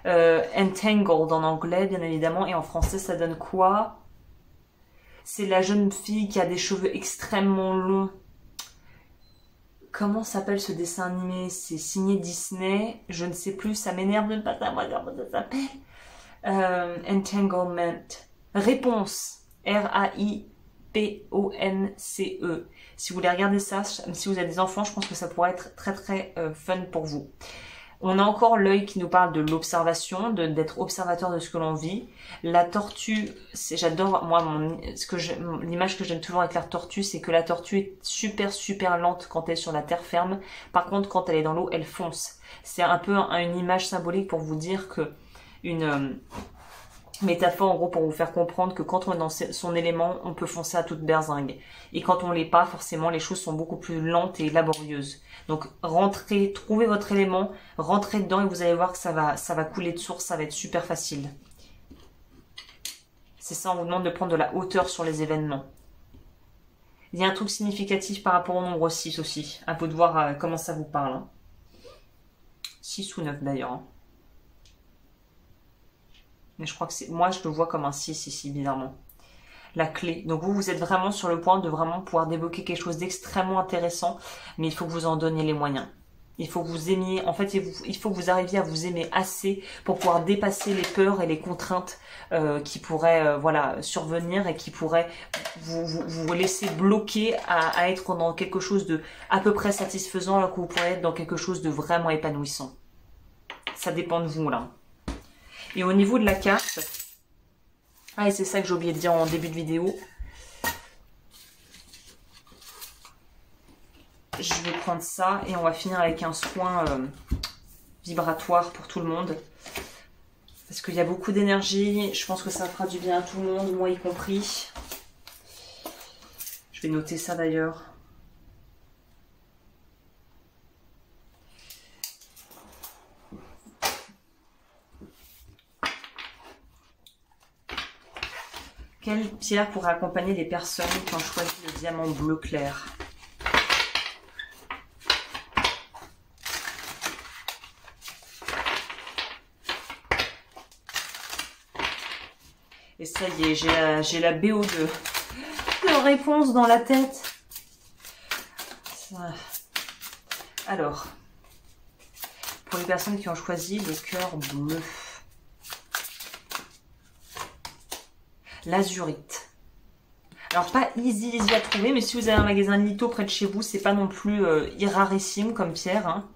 Entangled en anglais bien évidemment, et en français ça donne quoi? C'est la jeune fille qui a des cheveux extrêmement longs. Comment s'appelle ce dessin animé? C'est signé Disney. Je ne sais plus, ça m'énerve de ne pas savoir comment ça s'appelle. Entanglement. Réponse. R-A-I-P-O-N-C-E. Si vous voulez regarder ça, si vous avez des enfants, je pense que ça pourrait être très très fun pour vous. On a encore l'œil qui nous parle de l'observation, d'être observateur de ce que l'on vit. La tortue, j'adore, moi, l'image que j'aime toujours avec la tortue, c'est que la tortue est super lente quand elle est sur la terre ferme. Par contre, quand elle est dans l'eau, elle fonce. C'est un peu une image symbolique pour vous dire que une métaphore en gros pour vous faire comprendre que quand on est dans son élément, on peut foncer à toute berzingue. Et quand on l'est pas, forcément, les choses sont beaucoup plus lentes et laborieuses. Donc rentrez, trouvez votre élément, rentrez dedans et vous allez voir que ça va couler de source, ça va être super facile. C'est ça, on vous demande de prendre de la hauteur sur les événements. Il y a un truc significatif par rapport au nombre 6 aussi. À vous de voir comment ça vous parle. Hein. 6 ou 9 d'ailleurs. Hein. Mais je crois que c'est... Moi, je le vois comme un 6 ici, bizarrement. La clé. Donc vous êtes vraiment sur le point de vraiment pouvoir débloquer quelque chose d'extrêmement intéressant. Mais il faut que vous en donniez les moyens. Il faut que vous aimiez... En fait, il faut que vous arriviez à vous aimer assez pour pouvoir dépasser les peurs et les contraintes qui pourraient voilà, survenir et qui pourraient vous laisser bloquer à être dans quelque chose de à peu près satisfaisant alors que vous pourrez être dans quelque chose de vraiment épanouissant. Ça dépend de vous, là. Et au niveau de la carte, ah et c'est ça que j'ai oublié de dire en début de vidéo, je vais prendre ça et on va finir avec un soin vibratoire pour tout le monde. Parce qu'il y a beaucoup d'énergie, je pense que ça fera du bien à tout le monde, moi y compris. Je vais noter ça d'ailleurs. Quelle pierre pourrait accompagner les personnes qui ont choisi le diamant bleu clair? Et ça y est, j'ai la BO de réponse dans la tête. Ça. Alors, pour les personnes qui ont choisi le cœur bleu. L'azurite. Alors pas easy à trouver, mais si vous avez un magasin litho près de chez vous, c'est pas non plus rarissime comme pierre. Hein.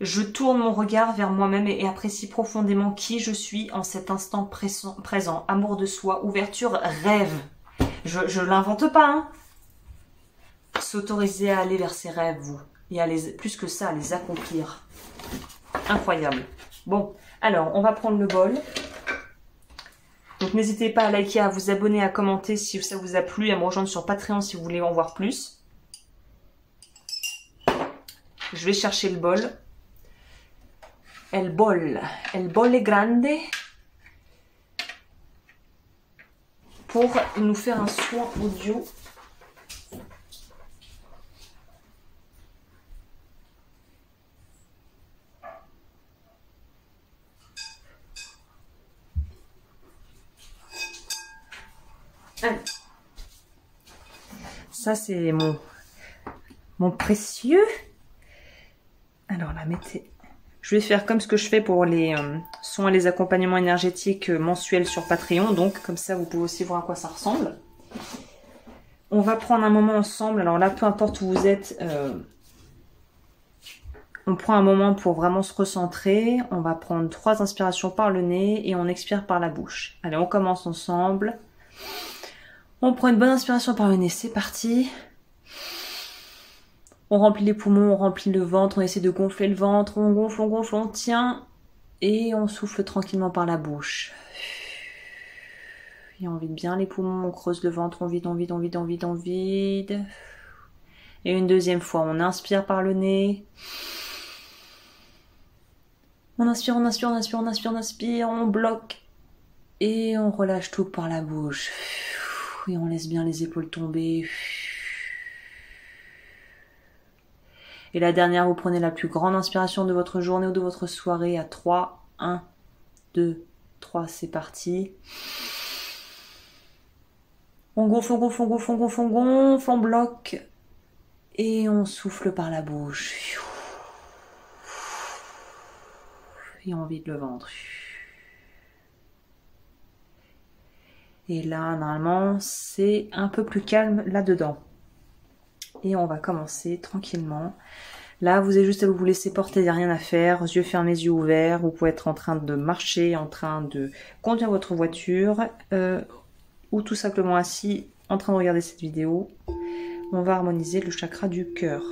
Je tourne mon regard vers moi-même et apprécie profondément qui je suis en cet instant présent. Amour de soi, ouverture, rêve. Je l'invente pas. Hein. S'autoriser à aller vers ses rêves, vous. Et à plus que ça, à les accomplir. Incroyable. Bon, alors, on va prendre le bol. Donc n'hésitez pas à liker, à vous abonner, à commenter si ça vous a plu, et à me rejoindre sur Patreon si vous voulez en voir plus. Je vais chercher le bol. El bol est grande. Pour nous faire un soin audio. Ça, c'est mon précieux. Alors là, mettez... Je vais faire comme ce que je fais pour les soins et les accompagnements énergétiques mensuels sur Patreon. Donc, comme ça, vous pouvez aussi voir à quoi ça ressemble. On va prendre un moment ensemble. Alors là, peu importe où vous êtes, on prend un moment pour vraiment se recentrer. On va prendre 3 inspirations par le nez et on expire par la bouche. Allez, on commence ensemble. On prend une bonne inspiration par le nez. C'est parti. On remplit les poumons, on remplit le ventre, on essaie de gonfler le ventre, on gonfle, on tient. Et on souffle tranquillement par la bouche. Et on vide bien les poumons, on creuse le ventre, on vide, on vide, on vide, on vide, on vide. Et une deuxième fois, on inspire par le nez. On inspire, on inspire, on inspire, on inspire, on inspire, on bloque. Et on relâche tout par la bouche. Et on laisse bien les épaules tomber. Et la dernière, vous prenez la plus grande inspiration de votre journée ou de votre soirée à 3. 1, 2, 3, c'est parti. On gonfle, on gonfle, on gonfle, on gonfle, on gonfle, on bloque. Et on souffle par la bouche. Et on vide le ventre. Et là, normalement, c'est un peu plus calme là-dedans. Et on va commencer tranquillement. Là, vous avez juste à vous laisser porter, il n'y a rien à faire. Yeux fermés, yeux ouverts. Vous pouvez être en train de marcher, en train de conduire votre voiture. Ou tout simplement assis, en train de regarder cette vidéo. On va harmoniser le chakra du cœur.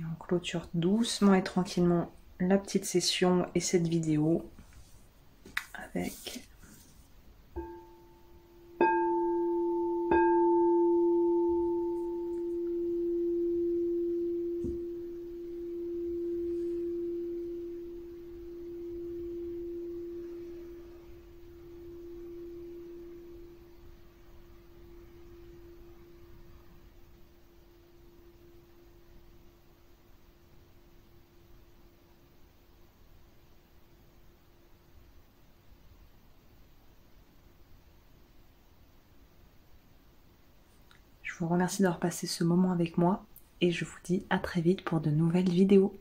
On clôture doucement et tranquillement la petite session et cette vidéo avec Je vous remercie d'avoir passé ce moment avec moi et je vous dis à très vite pour de nouvelles vidéos.